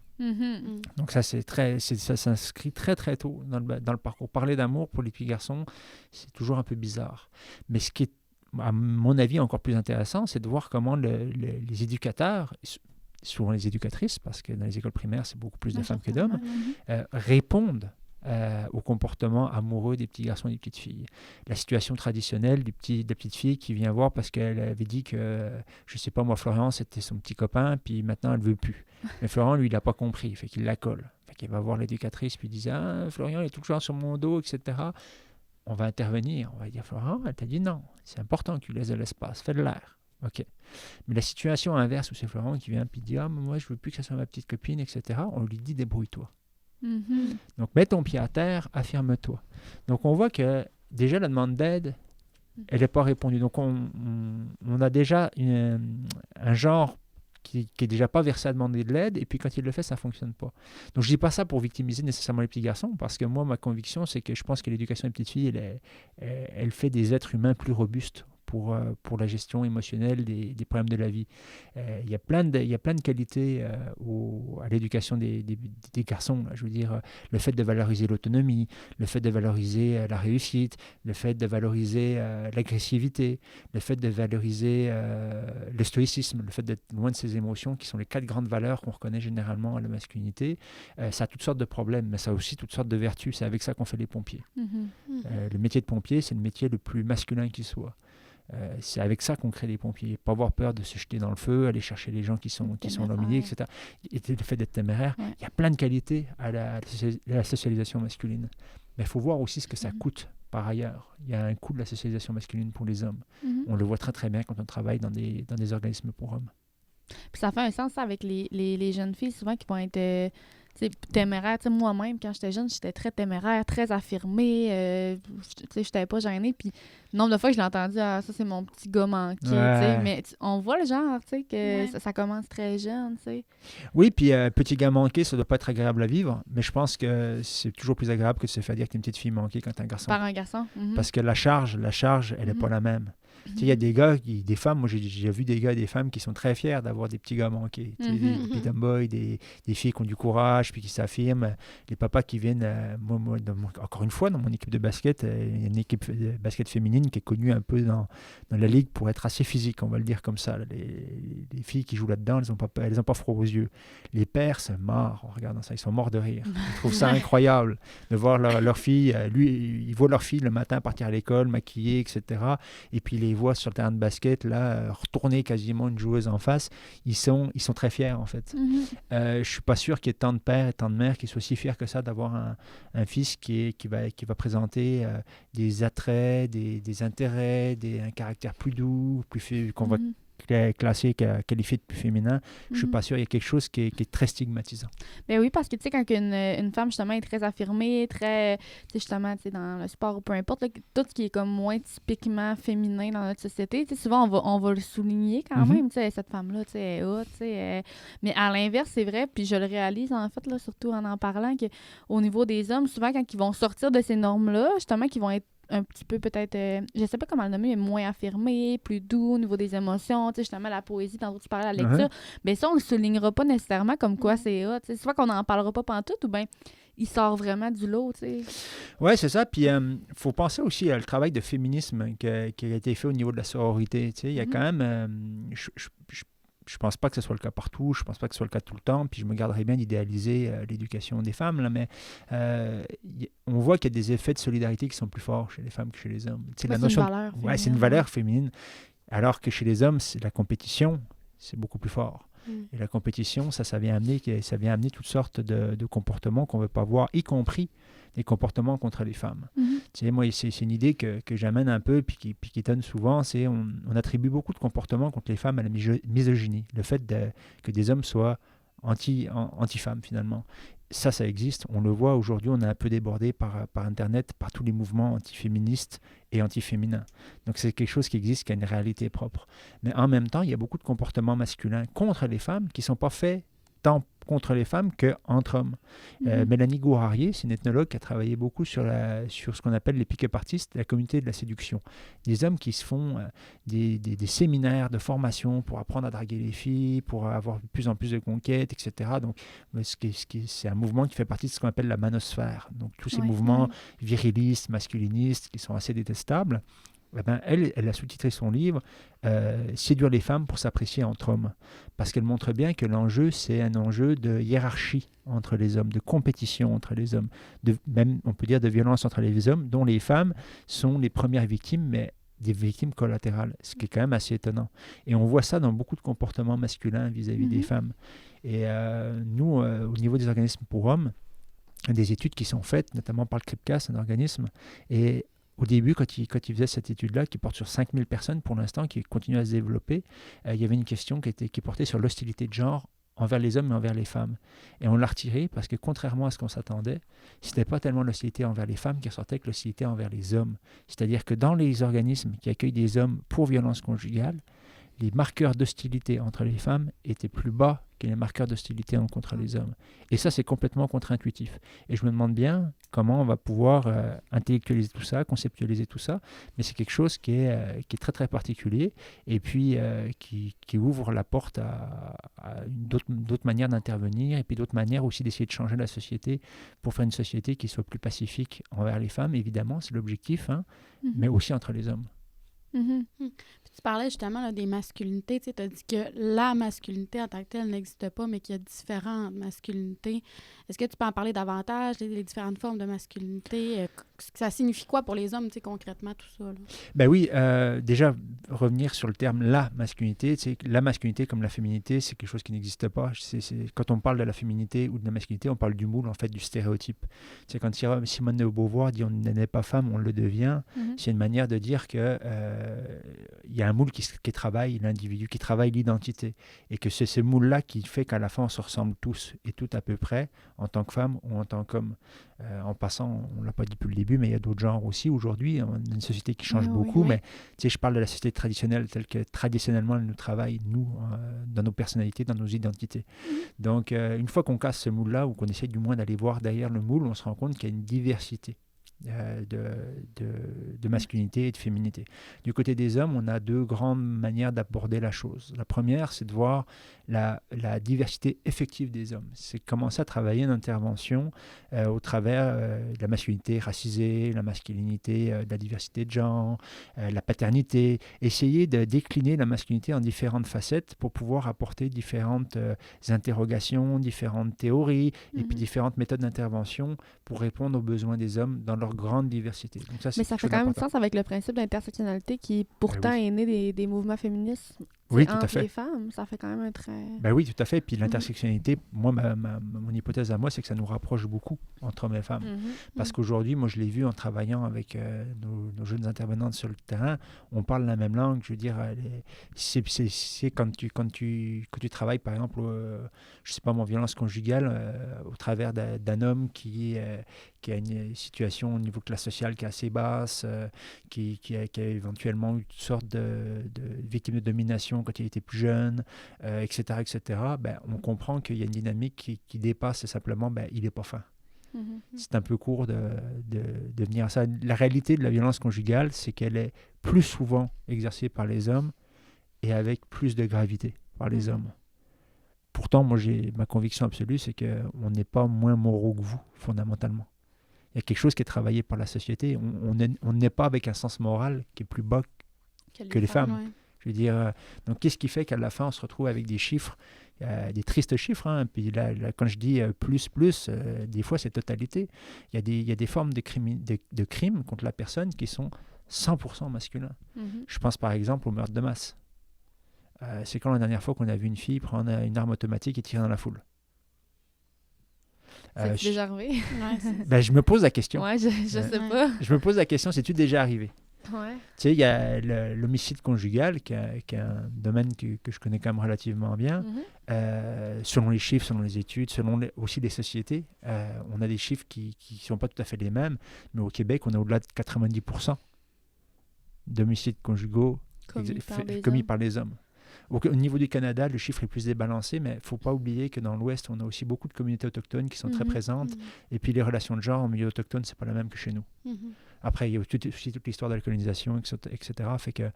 Donc ça, ça s'inscrit très très tôt dans le parcours. Parler d'amour pour les petits garçons, c'est toujours un peu bizarre. Mais ce qui est, à mon avis, encore plus intéressant, c'est de voir comment les éducateurs, souvent les éducatrices, parce que dans les écoles primaires, c'est beaucoup plus de femmes que d'hommes, répondent au comportement amoureux des petits garçons et des petites filles. La situation traditionnelle de la petite fille qui vient voir parce qu'elle avait dit que, je ne sais pas moi, Florian, c'était son petit copain, puis maintenant elle ne veut plus. Mais Florian, lui, il n'a pas compris, fait qu'il la colle. Fait qu'il va voir l'éducatrice, puis il dit « Ah, Florian, il est toujours sur mon dos, etc. » On va intervenir, on va dire « Florian, elle t'a dit non, c'est important que tu laisses de l'espace, fais de l'air. » OK. Mais la situation inverse où c'est Florian qui vient et dit « Ah, moi, je ne veux plus que ça soit ma petite copine, etc. » On lui dit « Débrouille-toi. » Donc, mets ton pied à terre, affirme-toi. Donc, on voit que déjà, la demande d'aide, elle n'est pas répondue. Donc, on a déjà un genre qui n'est déjà pas versé à demander de l'aide, et puis quand il le fait, ça ne fonctionne pas. Donc, je ne dis pas ça pour victimiser nécessairement les petits garçons, parce que moi, ma conviction, c'est que je pense que l'éducation des petites filles, elle fait des êtres humains plus robustes pour la gestion émotionnelle des problèmes de la vie. Il y a plein de qualités à l'éducation des garçons. Là. Je veux dire, le fait de valoriser l'autonomie, le fait de valoriser la réussite, le fait de valoriser l'agressivité, le fait de valoriser le stoïcisme, le fait d'être loin de ses émotions, qui sont les 4 grandes valeurs qu'on reconnaît généralement à la masculinité. Ça a toutes sortes de problèmes, mais ça a aussi toutes sortes de vertus. C'est avec ça qu'on fait les pompiers. Le métier de pompier, c'est le métier le plus masculin qui soit. C'est avec ça qu'on crée les pompiers. Pas avoir peur de se jeter dans le feu, aller chercher les gens qui sont dans le milieu, etc. Et le fait d'être téméraire, il y a plein de qualités à la socialisation masculine. Mais il faut voir aussi ce que ça coûte par ailleurs. Il y a un coût de la socialisation masculine pour les hommes. On le voit très très bien quand on travaille dans des organismes pour hommes. Puis ça fait un sens ça, avec les jeunes filles souvent qui vont être téméraires. Moi-même, quand j'étais jeune, j'étais très téméraire, très affirmée. Je n'étais pas gênée. Puis le nombre de fois que je l'ai entendu, ça c'est mon petit gars manqué. Mais on voit le genre que ça commence très jeune. T'sais. Oui, puis petit gars manqué, ça ne doit pas être agréable à vivre. Mais je pense que c'est toujours plus agréable que de se faire dire que tu es une petite fille manquée quand tu es un garçon. Par un garçon. Parce que la charge, elle n'est pas la même. Il y a des gars, des femmes, moi j'ai vu des gars et des femmes qui sont très fiers d'avoir des petits gars manqués. Des petits tomboys, des filles qui ont du courage, puis qui s'affirment. Les papas qui viennent, encore une fois, dans mon équipe de basket, il y a une équipe de basket féminine qui est connue un peu dans la ligue pour être assez physique, on va le dire comme ça. Les filles qui jouent là-dedans, elles n'ont pas froid aux yeux. Les pères se marrent en regardant ça, ils sont morts de rire. Ils trouvent ça incroyable de voir leur fille, ils voient leur fille le matin partir à l'école, maquillée, etc. Et puis les voient sur le terrain de basket, là, retourner quasiment une joueuse en face, ils sont très fiers, en fait. Je ne suis pas sûr qu'il y ait tant de pères et tant de mères qui soient si fiers que ça d'avoir un fils qui va présenter des attraits, des intérêts, un caractère plus doux, qu'on va classer, qualifié de plus féminin. Je ne suis pas sûr, il y a quelque chose qui est très stigmatisant. Ben oui, parce que tu sais, quand une femme justement est très affirmée, très, justement, dans le sport ou peu importe, là, tout ce qui est comme moins typiquement féminin dans notre société, souvent on va le souligner quand même, cette femme-là, elle est haute, mais à l'inverse, c'est vrai, puis je le réalise en fait, là, surtout en parlant, qu'au niveau des hommes, souvent quand ils vont sortir de ces normes-là, justement, qu'ils vont être un petit peu peut-être, je sais pas comment le nommer, mais moins affirmé, plus doux au niveau des émotions, tu sais, justement la poésie, tantôt tu parlais de la lecture, mais ça on le soulignera pas nécessairement comme quoi c'est hot, tu sais, soit qu'on n'en parlera pas pantoute ou bien il sort vraiment du lot, tu sais. Ouais, c'est ça, puis faut penser aussi à le travail de féminisme qui a été fait au niveau de la sororité, tu sais, il y a quand même, je pense pas que ce soit le cas partout, je pense pas que ce soit le cas tout le temps, puis je me garderais bien d'idéaliser l'éducation des femmes, là, mais on voit qu'il y a des effets de solidarité qui sont plus forts chez les femmes que chez les hommes. C'est une valeur féminine. C'est une valeur féminine, alors que chez les hommes, c'est la compétition, c'est beaucoup plus fort. Et la compétition, ça vient amener toutes sortes de comportements qu'on ne veut pas voir, y compris des comportements contre les femmes. Tu sais, moi, c'est une idée que j'amène un peu puis qui étonne souvent, c'est on attribue beaucoup de comportements contre les femmes à la misogynie. Le fait que des hommes soient anti-femmes finalement. Ça existe, on le voit aujourd'hui, on est un peu débordé par Internet, par tous les mouvements antiféministes et antiféminins. Donc c'est quelque chose qui existe, qui a une réalité propre. Mais en même temps, il y a beaucoup de comportements masculins contre les femmes qui ne sont pas faits tant contre les femmes qu'entre hommes. Mélanie Gourarier, c'est une ethnologue qui a travaillé beaucoup sur ce qu'on appelle les pick-up artistes, la communauté de la séduction. Des hommes qui se font des séminaires de formation pour apprendre à draguer les filles, pour avoir de plus en plus de conquêtes, etc. Donc, c'est un mouvement qui fait partie de ce qu'on appelle la manosphère. Donc, tous ces mouvements virilistes, masculinistes, qui sont assez détestables. Eh ben, elle a sous-titré son livre « Séduire les femmes pour s'apprécier entre hommes ». Parce qu'elle montre bien que l'enjeu, c'est un enjeu de hiérarchie entre les hommes, de compétition entre les hommes, même, on peut dire, de violence entre les hommes, dont les femmes sont les premières victimes, mais des victimes collatérales, ce qui est quand même assez étonnant. Et on voit ça dans beaucoup de comportements masculins vis-à-vis des femmes. Et nous, au niveau des organismes pour hommes, des études qui sont faites, notamment par le CRIPCAS, un organisme, et au début, quand il faisait cette étude-là, qui porte sur 5000 personnes pour l'instant, qui continue à se développer, il y avait une question qui portait sur l'hostilité de genre envers les hommes et envers les femmes. Et on l'a retirée parce que, contrairement à ce qu'on s'attendait, ce n'était pas tellement l'hostilité envers les femmes qui ressortait que l'hostilité envers les hommes. C'est-à-dire que dans les organismes qui accueillent des hommes pour violence conjugale, les marqueurs d'hostilité entre les femmes étaient plus bas que les marqueurs d'hostilité contre les hommes. Et ça, c'est complètement contre-intuitif. Et je me demande bien comment on va pouvoir intellectualiser tout ça, conceptualiser tout ça, mais c'est quelque chose qui est très, très particulier et puis qui ouvre la porte à d'autres manières d'intervenir et puis d'autres manières aussi d'essayer de changer la société pour faire une société qui soit plus pacifique envers les femmes, évidemment, c'est l'objectif, mais aussi entre les hommes. Puis tu parlais justement là, des masculinités. Tu as dit que la masculinité en tant que telle n'existe pas, mais qu'il y a différentes masculinités. Est-ce que tu peux en parler davantage, les différentes formes de masculinité? Ça signifie quoi pour les hommes, concrètement, tout ça? Là? Ben oui, déjà, revenir sur le terme « la masculinité ». La masculinité comme la féminité, c'est quelque chose qui n'existe pas. Quand on parle de la féminité ou de la masculinité, on parle du moule, en fait, du stéréotype. Quand Simone de Beauvoir dit « on n'est pas femme, on le devient c'est une manière de dire que il y a un moule qui travaille l'individu, qui travaille l'identité. Et que c'est ce moule-là qui fait qu'à la fin, on se ressemble tous et toutes à peu près, en tant que femme ou en tant qu'homme. En passant, on ne l'a pas dit depuis le début, mais il y a d'autres genres aussi. Aujourd'hui, on a une société qui change beaucoup, mais je parle de la société traditionnelle telle que traditionnellement elle nous travaille, nous, dans nos personnalités, dans nos identités. Donc, une fois qu'on casse ce moule-là, ou qu'on essaie du moins d'aller voir derrière le moule, on se rend compte qu'il y a une diversité de masculinité et de féminité. Du côté des hommes, on a deux grandes manières d'aborder la chose. La première, c'est de voir la diversité effective des hommes. C'est commencer à travailler une intervention au travers de la masculinité racisée, la masculinité, de la diversité de genre, la paternité, essayer de décliner la masculinité en différentes facettes pour pouvoir apporter différentes interrogations, différentes théories et puis différentes méthodes d'intervention pour répondre aux besoins des hommes dans leur grande diversité. Donc mais ça fait quand même sens avec le principe d'intersectionnalité qui pourtant est né des mouvements féministes. Oui, tout à fait. Les femmes, ça fait quand même un très... Ben oui, tout à fait. Puis l'intersectionnalité, moi, mon hypothèse à moi, c'est que ça nous rapproche beaucoup entre hommes et femmes. Parce qu'aujourd'hui, moi, je l'ai vu en travaillant avec nos jeunes intervenantes sur le terrain, on parle la même langue. Je veux dire, c'est quand tu travailles, par exemple, je sais pas, en violence conjugale, au travers d'un homme qui a une situation au niveau de classe sociale qui est assez basse, qui a éventuellement eu toutes sortes de victimes de domination quand il était plus jeune, etc., etc., ben, on comprend qu'il y a une dynamique qui dépasse simplement, il n'est pas fin. C'est un peu court de venir à ça. La réalité de la violence conjugale, c'est qu'elle est plus souvent exercée par les hommes et avec plus de gravité par les hommes. Pourtant, moi, ma conviction absolue, c'est qu'on n'est pas moins moraux que vous, fondamentalement. Il y a quelque chose qui est travaillé par la société. On n'est pas avec un sens moral qui est plus bas que les femmes. Ouais. Je veux dire, donc qu'est-ce qui fait qu'à la fin, on se retrouve avec des chiffres, des tristes chiffres, puis là, quand je dis plus, des fois, c'est totalité. Il y a des formes de crimes contre la personne qui sont 100% masculins. Je pense par exemple au meurtre de masse. C'est quand la dernière fois qu'on a vu une fille prendre une arme automatique et tirer dans la foule? C'est déjà arrivé? Je me pose la question. Ouais, je sais pas. Je me pose la question, c'est-tu déjà arrivé? Ouais. Tu sais, il y a l'homicide conjugal, qui est un domaine que je connais quand même relativement bien. Selon les chiffres, selon les études, aussi les sociétés, on a des chiffres qui ne sont pas tout à fait les mêmes, mais au Québec, on a au-delà de 90% d'homicides conjugaux commis par les hommes. Au niveau du Canada, le chiffre est plus débalancé, mais il ne faut pas oublier que dans l'Ouest, on a aussi beaucoup de communautés autochtones qui sont très présentes. Et puis les relations de genre au milieu autochtone, ce n'est pas la même que chez nous. Après, il y a aussi toute l'histoire de la colonisation, etc. Fait que,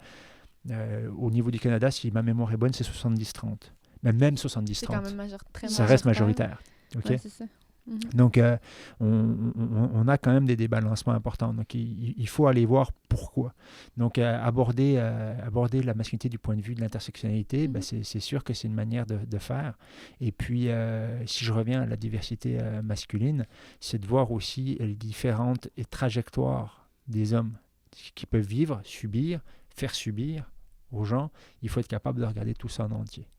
au niveau du Canada, si ma mémoire est bonne, c'est 70-30. Mais même 70-30. C'est quand même ça reste majoritaire. Okay? Ouais, c'est ça. Donc, on a quand même des débalancements importants. Donc, il faut aller voir pourquoi. Donc, aborder la masculinité du point de vue de l'intersectionnalité, c'est sûr que c'est une manière de faire. Et puis, si je reviens à la diversité masculine, c'est de voir aussi les différentes trajectoires des hommes qui peuvent vivre, subir, faire subir aux gens. Il faut être capable de regarder tout ça en entier.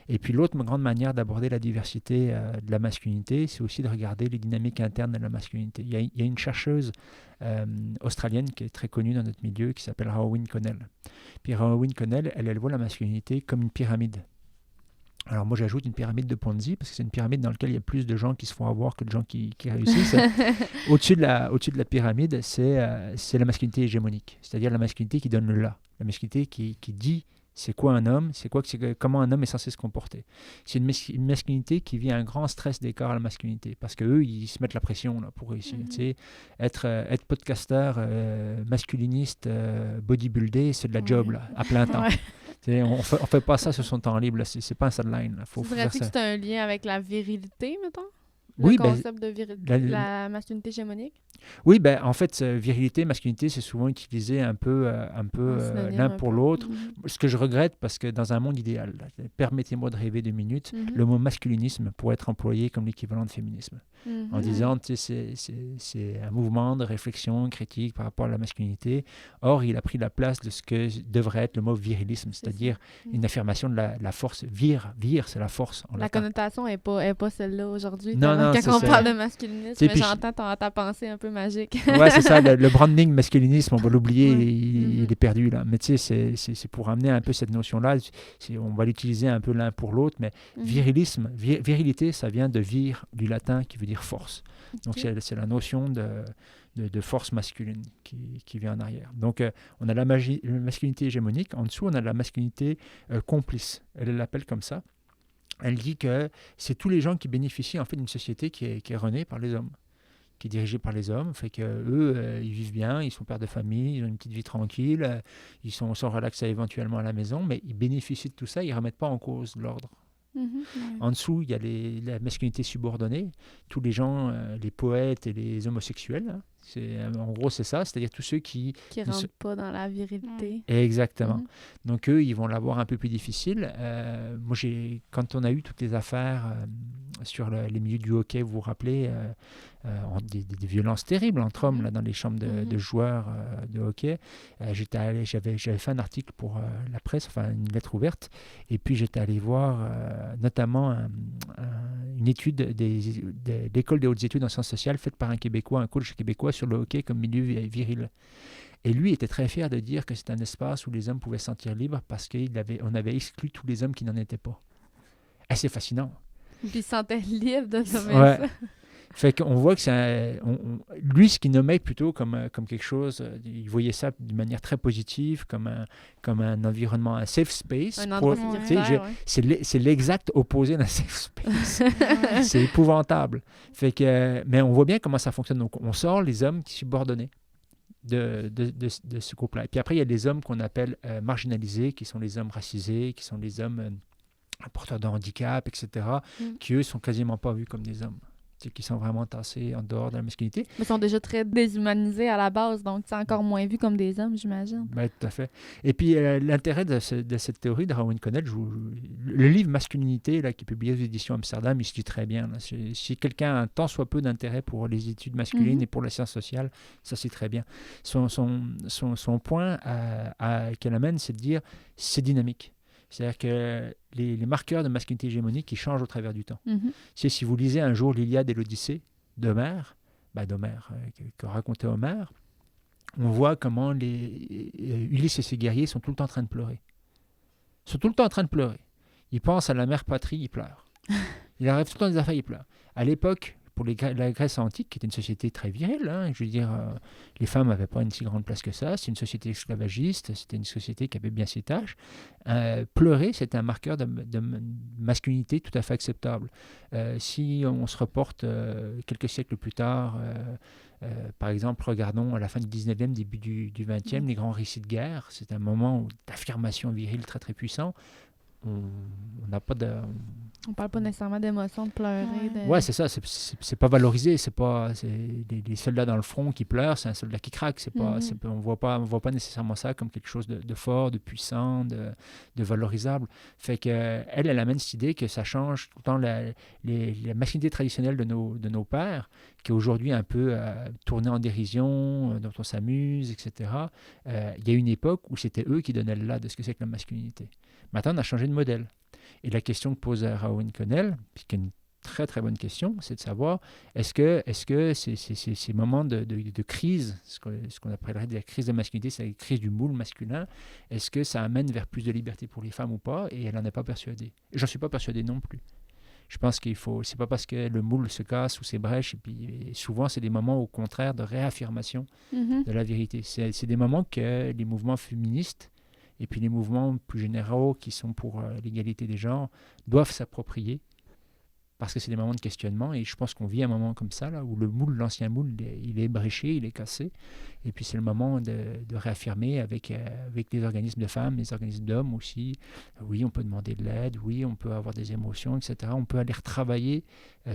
Et puis l'autre grande manière d'aborder la diversité de la masculinité, c'est aussi de regarder les dynamiques internes de la masculinité. Il y a une chercheuse australienne qui est très connue dans notre milieu qui s'appelle Rowan Connell. Puis Rowan Connell, elle voit la masculinité comme une pyramide. Alors moi j'ajoute une pyramide de Ponzi parce que c'est une pyramide dans laquelle il y a plus de gens qui se font avoir que de gens qui réussissent. Au-dessus de la pyramide, c'est la masculinité hégémonique, c'est-à-dire la masculinité qui donne le là, la masculinité qui dit c'est quoi un homme, comment un homme est censé se comporter. C'est une masculinité qui vit un grand stress d'écart à la masculinité, parce qu'eux, ils se mettent la pression là, pour réussir. Tu sais, être podcasteur, masculiniste, bodybuildé, c'est de la job là, à plein temps. On fait pas ça sur son temps libre, là. C'est pas un sideline. Tu dirais-tu que c'est un lien avec la virilité, mettons? Oui, le concept de la masculinité hégémonique? Oui, en fait, virilité, masculinité, c'est souvent utilisé un peu l'un pour l'autre. Ce que je regrette, parce que dans un monde idéal, permettez-moi de rêver 2 minutes, le mot masculinisme pourrait être employé comme l'équivalent de féminisme. En disant, tu sais, c'est un mouvement de réflexion critique par rapport à la masculinité. Or, il a pris la place de ce que devrait être le mot virilisme, c'est-à-dire une affirmation de la force. Vir, c'est la force. La connotation n'est pas celle-là aujourd'hui. Non, quand on parle de masculinisme, mais j'entends ta pensée un peu magique. Ouais, c'est ça, le branding masculinisme, on va l'oublier, il est perdu là. Mais tu sais, c'est pour amener un peu cette notion-là, on va l'utiliser un peu l'un pour l'autre, mais virilisme, virilité, ça vient de vir, du latin, qui veut dire force. Donc c'est la notion de force masculine qui vient en arrière. Donc on a la masculinité hégémonique, en dessous on a la masculinité complice, elle l'appelle comme ça. Elle dit que c'est tous les gens qui bénéficient en fait d'une société qui est renée par les hommes, qui est dirigée par les hommes, fait que eux ils vivent bien, ils sont pères de famille, ils ont une petite vie tranquille, ils sont relaxés éventuellement à la maison, mais ils bénéficient de tout ça, ils remettent pas en cause l'ordre. En dessous, il y a la masculinité subordonnée, tous les gens, les poètes et les homosexuels. Hein. En gros, c'est ça, c'est-à-dire tous ceux qui ne rentrent pas dans la virilité. Exactement. Donc, eux, ils vont l'avoir un peu plus difficile. Moi, quand on a eu toutes les affaires sur les milieux du hockey, vous vous rappelez, des violences terribles entre hommes là, dans les chambres de joueurs de hockey, j'avais fait un article pour la presse, enfin une lettre ouverte, et puis j'étais allé voir notamment une étude de l'école des hautes études en sciences sociales faite par un Québécois, un coach québécois sur le hockey comme milieu viril. Et lui était très fier de dire que c'est un espace où les hommes pouvaient se sentir libres parce qu'on avait exclu tous les hommes qui n'en étaient pas. C'est fascinant. Puis il se sentait libre de nommer ça. Fait qu'on voit que lui, ce qu'il nommait plutôt comme quelque chose, il voyait ça d'une manière très positive, comme un environnement, un safe space. Un endroit sécuritaire, c'est l'exact opposé d'un safe space. C'est épouvantable. Mais on voit bien comment ça fonctionne. Donc, on sort les hommes subordonnés de ce groupe-là. Et puis après, il y a des hommes qu'on appelle marginalisés, qui sont les hommes racisés, qui sont les hommes porteurs de handicap, etc., qui, eux, sont quasiment pas vus comme des hommes. Qui sont vraiment tassés en dehors de la masculinité. Mais sont déjà très déshumanisés à la base, donc c'est encore moins vu comme des hommes, j'imagine. Ben, tout à fait. Et puis, l'intérêt de cette théorie de Rowan Connell, le livre Masculinité, là, qui est publié aux éditions Amsterdam, il se lit très bien. Là. Si quelqu'un a un tant soit peu d'intérêt pour les études masculines et pour les sciences sociales, ça c'est très bien. Son point qu'elle amène, c'est de dire c'est dynamique. C'est-à-dire que les marqueurs de masculinité hégémonique, ils changent au travers du temps. Si vous lisez un jour l'Iliade et l'Odyssée d'Homère, que racontait Homère, on voit comment Ulysse et ses guerriers sont tout le temps en train de pleurer. Ils sont tout le temps en train de pleurer. Ils pensent à la mère patrie, ils pleurent. Il arrive tout le temps des affaires, ils pleurent. À l'époque, pour la Grèce antique, qui était une société très virile, je veux dire, les femmes n'avaient pas une si grande place que ça, c'est une société esclavagiste, c'était une société qui avait bien ses tâches. Pleurer, c'était un marqueur de masculinité tout à fait acceptable. Si on se reporte quelques siècles plus tard, par exemple, regardons à la fin du 19e, début du 20e, les grands récits de guerre, c'est un moment d'affirmation virile très très puissant. On n'a pas de... On parle pas nécessairement d'émotion, de pleurer. Ouais, c'est ça. C'est pas valorisé. C'est les soldats dans le front qui pleurent, c'est un soldat qui craque. On voit pas nécessairement ça comme quelque chose de fort, de puissant, de valorisable. Fait que elle amène cette idée que ça change tout le temps la masculinité traditionnelle de nos pères, qui est aujourd'hui un peu tournée en dérision, dont on s'amuse, etc. Il y a une époque où c'était eux qui donnaient le là de ce que c'est que la masculinité. Maintenant, on a changé de modèle. Et la question que pose Rowan Connell, qui est une très très bonne question, c'est de savoir est-ce que ces moments de crise, ce qu'on appellerait des crises de masculinité, c'est la crise du moule masculin, est-ce que ça amène vers plus de liberté pour les femmes ou pas? Et elle n'en est pas persuadée. Et j'en suis pas persuadé non plus. Je pense c'est pas parce que le moule se casse ou s'ébrèche, et souvent c'est des moments au contraire de réaffirmation de la vérité. C'est des moments que les mouvements féministes et puis les mouvements plus généraux qui sont pour l'égalité des genres doivent s'approprier parce que c'est des moments de questionnement et je pense qu'on vit un moment comme ça là, où l'ancien moule, il est bréché, il est cassé et puis c'est le moment de réaffirmer avec les organismes de femmes, les organismes d'hommes aussi. Oui, on peut demander de l'aide, oui, on peut avoir des émotions, etc. On peut aller retravailler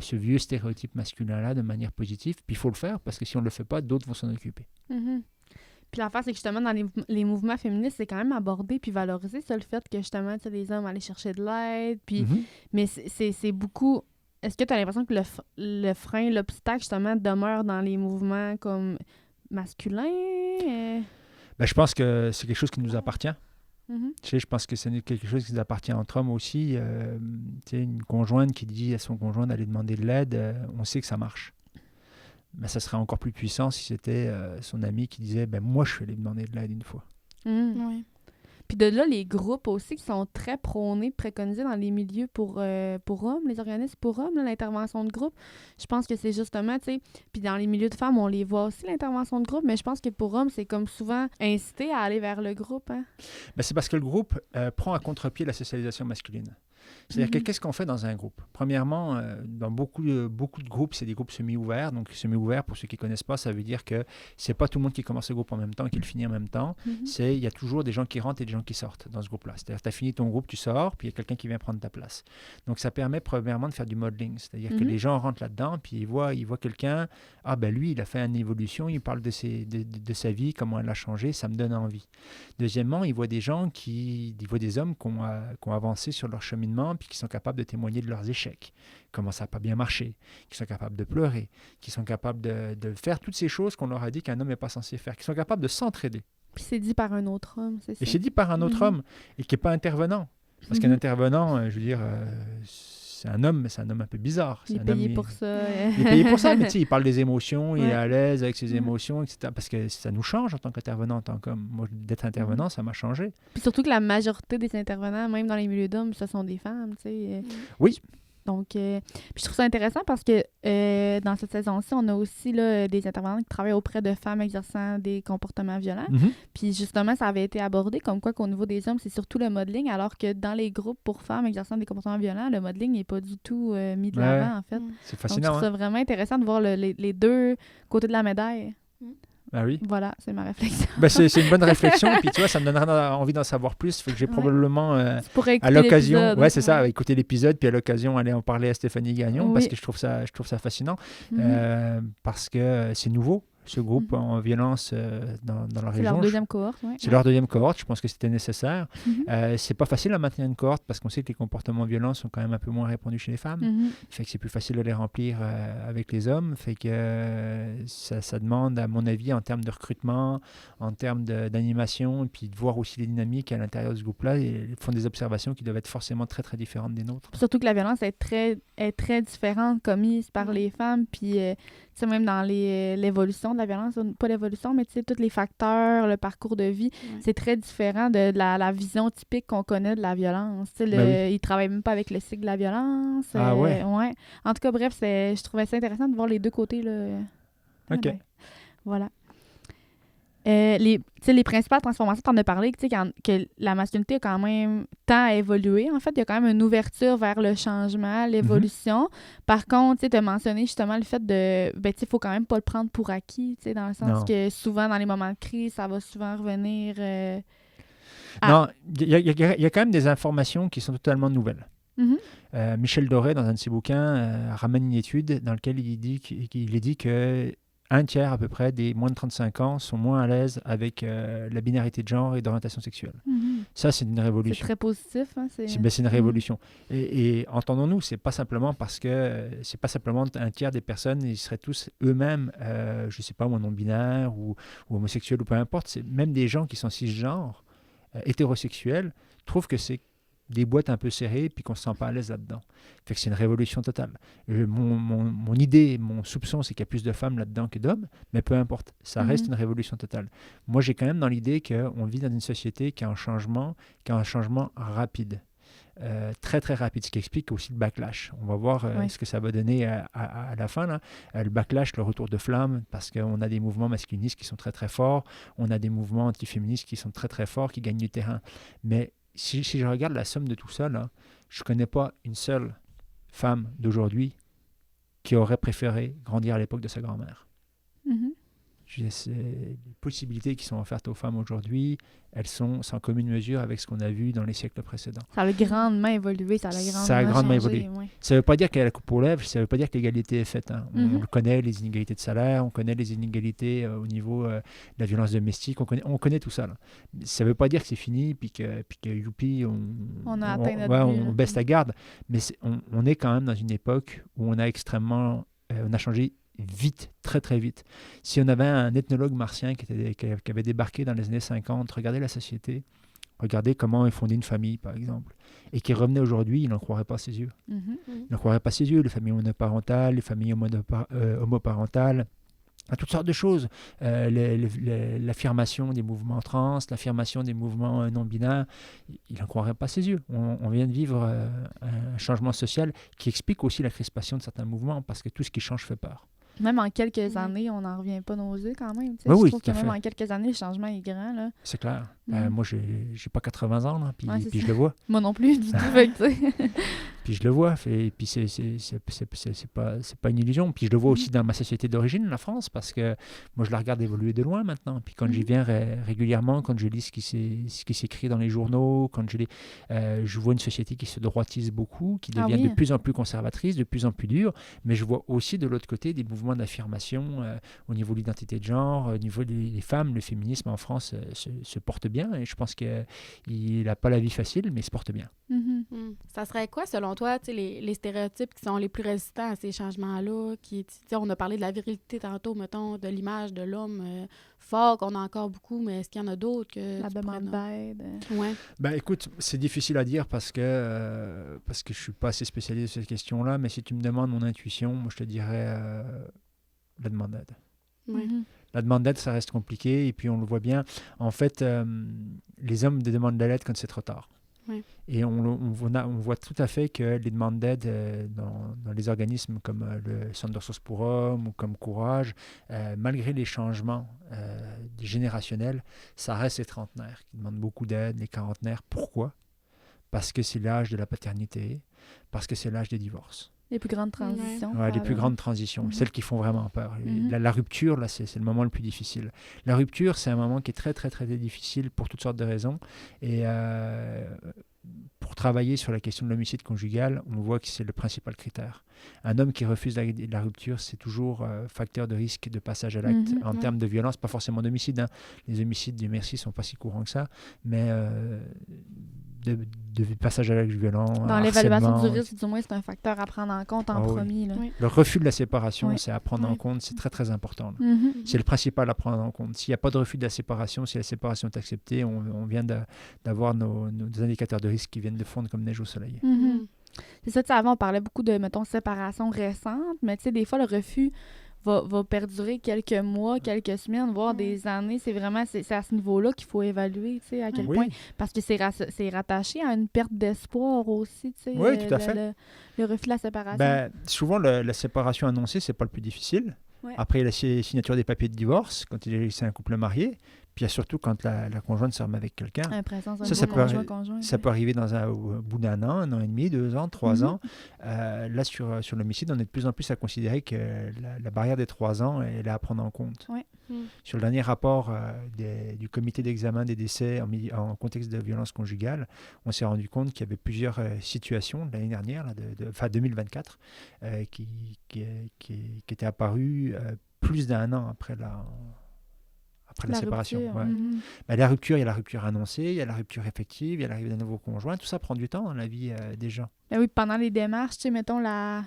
ce vieux stéréotype masculin-là de manière positive, puis il faut le faire parce que si on ne le fait pas, d'autres vont s'en occuper. Puis l'affaire, c'est que justement, dans les mouvements féministes, c'est quand même abordé puis valorisé, ça, le fait que justement, tu sais, les hommes allaient chercher de l'aide. Puis, mais c'est beaucoup... Est-ce que tu as l'impression que le frein, l'obstacle, justement, demeure dans les mouvements comme masculins? Je pense que c'est quelque chose qui nous appartient. Tu sais, je pense que c'est quelque chose qui nous appartient entre hommes aussi. Tu sais, une conjointe qui dit à son conjoint d'aller demander de l'aide, on sait que ça marche. Mais ça serait encore plus puissant si c'était son ami qui disait moi je suis allé demander de l'aide une fois. Oui. Puis de là, les groupes aussi qui sont très préconisés dans les milieux pour hommes, les organismes pour hommes, là, l'intervention de groupe. Je pense que c'est justement, tu sais, puis dans les milieux de femmes, on les voit aussi, l'intervention de groupe, mais je pense que pour hommes, c'est comme souvent incité à aller vers le groupe. Hein? C'est parce que le groupe prend à contre-pied la socialisation masculine. C'est-à-dire que qu'est-ce qu'on fait dans un groupe? Premièrement, dans beaucoup de groupes, c'est des groupes semi-ouverts. Donc, semi-ouverts, pour ceux qui ne connaissent pas, ça veut dire que c'est pas tout le monde qui commence le groupe en même temps et qui le finit en même temps. Il y a toujours des gens qui rentrent et des gens qui sortent dans ce groupe-là. C'est-à-dire que tu as fini ton groupe, tu sors, puis il y a quelqu'un qui vient prendre ta place. Donc, ça permet premièrement de faire du modeling. C'est-à-dire que les gens rentrent là-dedans, puis ils voient quelqu'un, lui, il a fait une évolution, il parle de sa vie, comment elle a changé, ça me donne envie. Deuxièmement, ils voient des hommes qui ont avancé sur leur cheminement, puis qui sont capables de témoigner de leurs échecs, comment ça n'a pas bien marché, qui sont capables de pleurer, qui sont capables de faire toutes ces choses qu'on leur a dit qu'un homme n'est pas censé faire, qui sont capables de s'entraider. Puis c'est dit par un autre homme, c'est ça? Et c'est dit par un autre homme, et qui n'est pas intervenant. Parce qu'un intervenant, je veux dire, c'est un homme, mais c'est un homme un peu bizarre. Il est payé pour ça. Il est payé pour ça, mais tu sais, il parle des émotions, il est à l'aise avec ses émotions, etc. Parce que ça nous change en tant qu'intervenant, en tant qu'homme. Moi, d'être intervenant, ça m'a changé. Puis surtout que la majorité des intervenants, même dans les milieux d'hommes, ce sont des femmes, tu sais. Oui. Donc, puis je trouve ça intéressant parce que dans cette saison-ci, on a aussi là, des intervenants qui travaillent auprès de femmes exerçant des comportements violents. Puis justement, ça avait été abordé comme quoi qu'au niveau des hommes, c'est surtout le modeling, alors que dans les groupes pour femmes exerçant des comportements violents, le modeling n'est pas du tout mis de l'avant, en fait. C'est fascinant. Donc, je trouve ça vraiment intéressant de voir les deux côtés de la médaille. Ah oui. Voilà, c'est ma réflexion. C'est une bonne réflexion, puis tu vois, ça me donnera envie d'en savoir plus. Fait que j'ai probablement à l'occasion, c'est ça, écouter l'épisode, puis à l'occasion aller en parler à Stéphanie Gagnon, parce que je trouve ça fascinant, parce que c'est nouveau. Ce groupe en violence dans la région. C'est leur deuxième cohorte. Oui. C'est leur deuxième cohorte. Je pense que c'était nécessaire. C'est pas facile à maintenir une cohorte parce qu'on sait que les comportements violents sont quand même un peu moins répandus chez les femmes. Fait que c'est plus facile de les remplir avec les hommes. Fait que ça demande, à mon avis, en termes de recrutement, en termes d'animation, et puis de voir aussi les dynamiques à l'intérieur de ce groupe-là. Ils font des observations qui doivent être forcément très, très différentes des nôtres. Surtout que la violence est très différente commise par les femmes. Puis, même dans l'évolution l'évolution de la violence, pas l'évolution, mais tu sais, tous les facteurs, le parcours de vie, c'est très différent de la vision typique qu'on connaît de la violence. Tu sais, ils travaillent même pas avec le cycle de la violence. Ah ouais? Ouais. En tout cas, bref, je trouvais ça intéressant de voir les deux côtés, là. OK. Voilà. Les principales transformations, tu en as parlé, que la masculinité a quand même tant à évoluer. En fait, il y a quand même une ouverture vers le changement, l'évolution. Par contre, tu as mentionné justement le fait de... il faut quand même pas le prendre pour acquis, dans le sens que souvent, dans les moments de crise, ça va souvent revenir... Non, il y a quand même des informations qui sont totalement nouvelles. Mm-hmm. Michel Doré, dans un de ses bouquins, ramène une étude dans laquelle il dit que un tiers à peu près des moins de 35 ans sont moins à l'aise avec la binarité de genre et d'orientation sexuelle. Mm-hmm. Ça, c'est une révolution. C'est très positif. Hein, c'est une révolution. Et entendons-nous, c'est pas simplement parce que c'est pas simplement un tiers des personnes, ils seraient tous eux-mêmes, je sais pas, non-binaires ou homosexuels ou peu importe. C'est même des gens qui sont cisgenres, hétérosexuels, trouvent que c'est des boîtes un peu serrées puis qu'on ne se sent pas à l'aise là-dedans. Fait que c'est une révolution totale. Mon idée, mon soupçon, c'est qu'il y a plus de femmes là-dedans que d'hommes, mais peu importe, ça reste une révolution totale. Moi, j'ai quand même dans l'idée qu'on vit dans une société qui a un changement rapide. Très très rapide, ce qui explique aussi le backlash. On va voir ce que ça va donner à la fin. Là. Le backlash, le retour de flamme, parce qu'on a des mouvements masculinistes qui sont très très forts, on a des mouvements antiféministes qui sont très très forts, qui gagnent du terrain. Mais si je regarde la somme de tout ça, là, je ne connais pas une seule femme d'aujourd'hui qui aurait préféré grandir à l'époque de sa grand-mère. Mm-hmm. Les possibilités qui sont offertes aux femmes aujourd'hui, elles sont sans commune mesure avec ce qu'on a vu dans les siècles précédents. Ça a grandement évolué, ça a grandement changé. Ouais. Ça ne veut pas dire qu'il y a la coupe aux lèvres, ça ne veut pas dire que l'égalité est faite. Hein. On connaît les inégalités de salaire, on connaît les inégalités au niveau de la violence domestique, on connaît tout ça. Là. Ça ne veut pas dire que c'est fini, puis que youpi, on a atteint notre but, on baisse la garde. Mais on est quand même dans une époque où on a on a changé vite, très très vite. Si on avait un ethnologue martien qui avait débarqué dans les années 50, regardez la société, regardez comment il fondait une famille par exemple, et qui revenait aujourd'hui, il n'en croirait pas ses yeux. Il n'en croirait pas ses yeux, les familles monoparentales, les familles homoparentales, à toutes sortes de choses. L'affirmation des mouvements trans, l'affirmation des mouvements non-binaires, il n'en croirait pas ses yeux. On vient de vivre un changement social qui explique aussi la crispation de certains mouvements, parce que tout ce qui change fait peur. Même en quelques années, on n'en revient pas nos yeux quand même. Oui, je trouve que même en quelques années, le changement est grand. Là. C'est clair. Moi, j'ai pas 80 ans, là, puis je le vois. Moi non plus, du tout. Puis je le vois, et puis c'est pas une illusion. Puis je le vois aussi dans ma société d'origine, la France, parce que moi, je la regarde évoluer de loin maintenant. Puis quand j'y viens régulièrement, quand je lis ce qui s'écrit dans les journaux, quand je vois une société qui se droitise beaucoup, qui devient de plus en plus conservatrice, de plus en plus dure, mais je vois aussi de l'autre côté des mouvements d'affirmation au niveau de l'identité de genre, au niveau des femmes. Le féminisme en France se porte bien, et je pense qu'il n'a pas la vie facile, mais il se porte bien. Ça serait quoi, selon toi, les stéréotypes qui sont les plus résistants à ces changements-là? On a parlé de la virilité tantôt, mettons, de l'image de l'homme fort, qu'on a encore beaucoup, mais est-ce qu'il y en a d'autres que la demande d'aide? Ouais. Ben, écoute, c'est difficile à dire parce que je suis pas assez spécialisé sur cette question-là, mais si tu me demandes mon intuition, moi je te dirais la demande d'aide. Ouais. La demande d'aide, ça reste compliqué, et puis on le voit bien. En fait, les hommes demandent de l'aide quand c'est trop tard. Oui. Et on voit tout à fait que les demandes d'aide dans les organismes comme le Centre de ressources pour hommes ou comme Courage, malgré les changements générationnels, ça reste les trentenaires qui demandent beaucoup d'aide, les quarantenaires. Pourquoi? Parce que c'est l'âge de la paternité, parce que c'est l'âge des divorces. Les plus grandes transitions. Ouais, les plus grandes transitions, celles qui font vraiment peur. La rupture, là, c'est le moment le plus difficile. La rupture, c'est un moment qui est très, très, très difficile pour toutes sortes de raisons. Et pour travailler sur la question de l'homicide conjugal, on voit que c'est le principal critère. Un homme qui refuse la rupture, c'est toujours facteur de risque de passage à l'acte en termes de violence, pas forcément d'homicide. Hein. Les homicides, Dieu merci, ne sont pas si courants que ça, mais de passage à l'acte violent, dans l'évaluation du risque, du moins, c'est un facteur à prendre en compte en premier. Là. Le refus de la séparation, c'est à prendre en compte, c'est très, très important. C'est le principal à prendre en compte. S'il n'y a pas de refus de la séparation, si la séparation est acceptée, on vient d'avoir nos indicateurs de risque qui viennent de fondre comme neige au soleil. C'est ça, avant, on parlait beaucoup de, mettons, séparation récente, mais tu sais, des fois, le refus va perdurer quelques mois, quelques semaines, voire des années. C'est vraiment c'est à ce niveau-là qu'il faut évaluer, tu sais, à quel point. Parce que c'est rattaché à une perte d'espoir aussi, tu sais. Oui, tout à fait. Le refus de la séparation. Ben, souvent, la séparation annoncée, c'est pas le plus difficile. Ouais. Après, il y a la signature des papiers de divorce, quand c'est un couple marié. Puis il y a surtout quand la conjointe se remet avec quelqu'un. Ça peut arriver au bout d'un an, 1 an et demi, 2 ans, 3 ans. Là, sur l'homicide, on est de plus en plus à considérer que la barrière des 3 ans, elle est à prendre en compte. Ouais. Sur le dernier rapport du comité d'examen des décès en contexte de violence conjugale, on s'est rendu compte qu'il y avait plusieurs situations de l'année dernière, fin 2024, qui étaient apparues plus d'1 an après la séparation. Ben, la rupture, il y a la rupture annoncée, il y a la rupture effective, il y a l'arrivée d'un nouveau conjoint. Tout ça prend du temps dans la vie des gens. Ben oui, pendant les démarches, tu sais, mettons la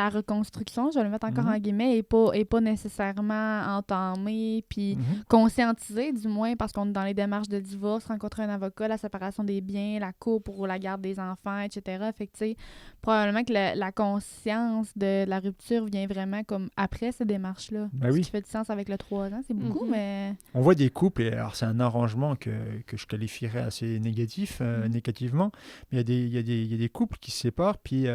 reconstruction, je vais le mettre encore en guillemets, est pas nécessairement entamée puis conscientisée, du moins, parce qu'on est dans les démarches de divorce, rencontrer un avocat, la séparation des biens, la cour pour la garde des enfants, etc. Fait que, tu sais, probablement que la conscience de la rupture vient vraiment comme après ces démarches-là. Ben ce qui fait du sens avec le 3 ans. C'est beaucoup, mais... On voit des couples, et alors c'est un arrangement que je qualifierais assez négativement, mais il y a des couples qui se séparent, puis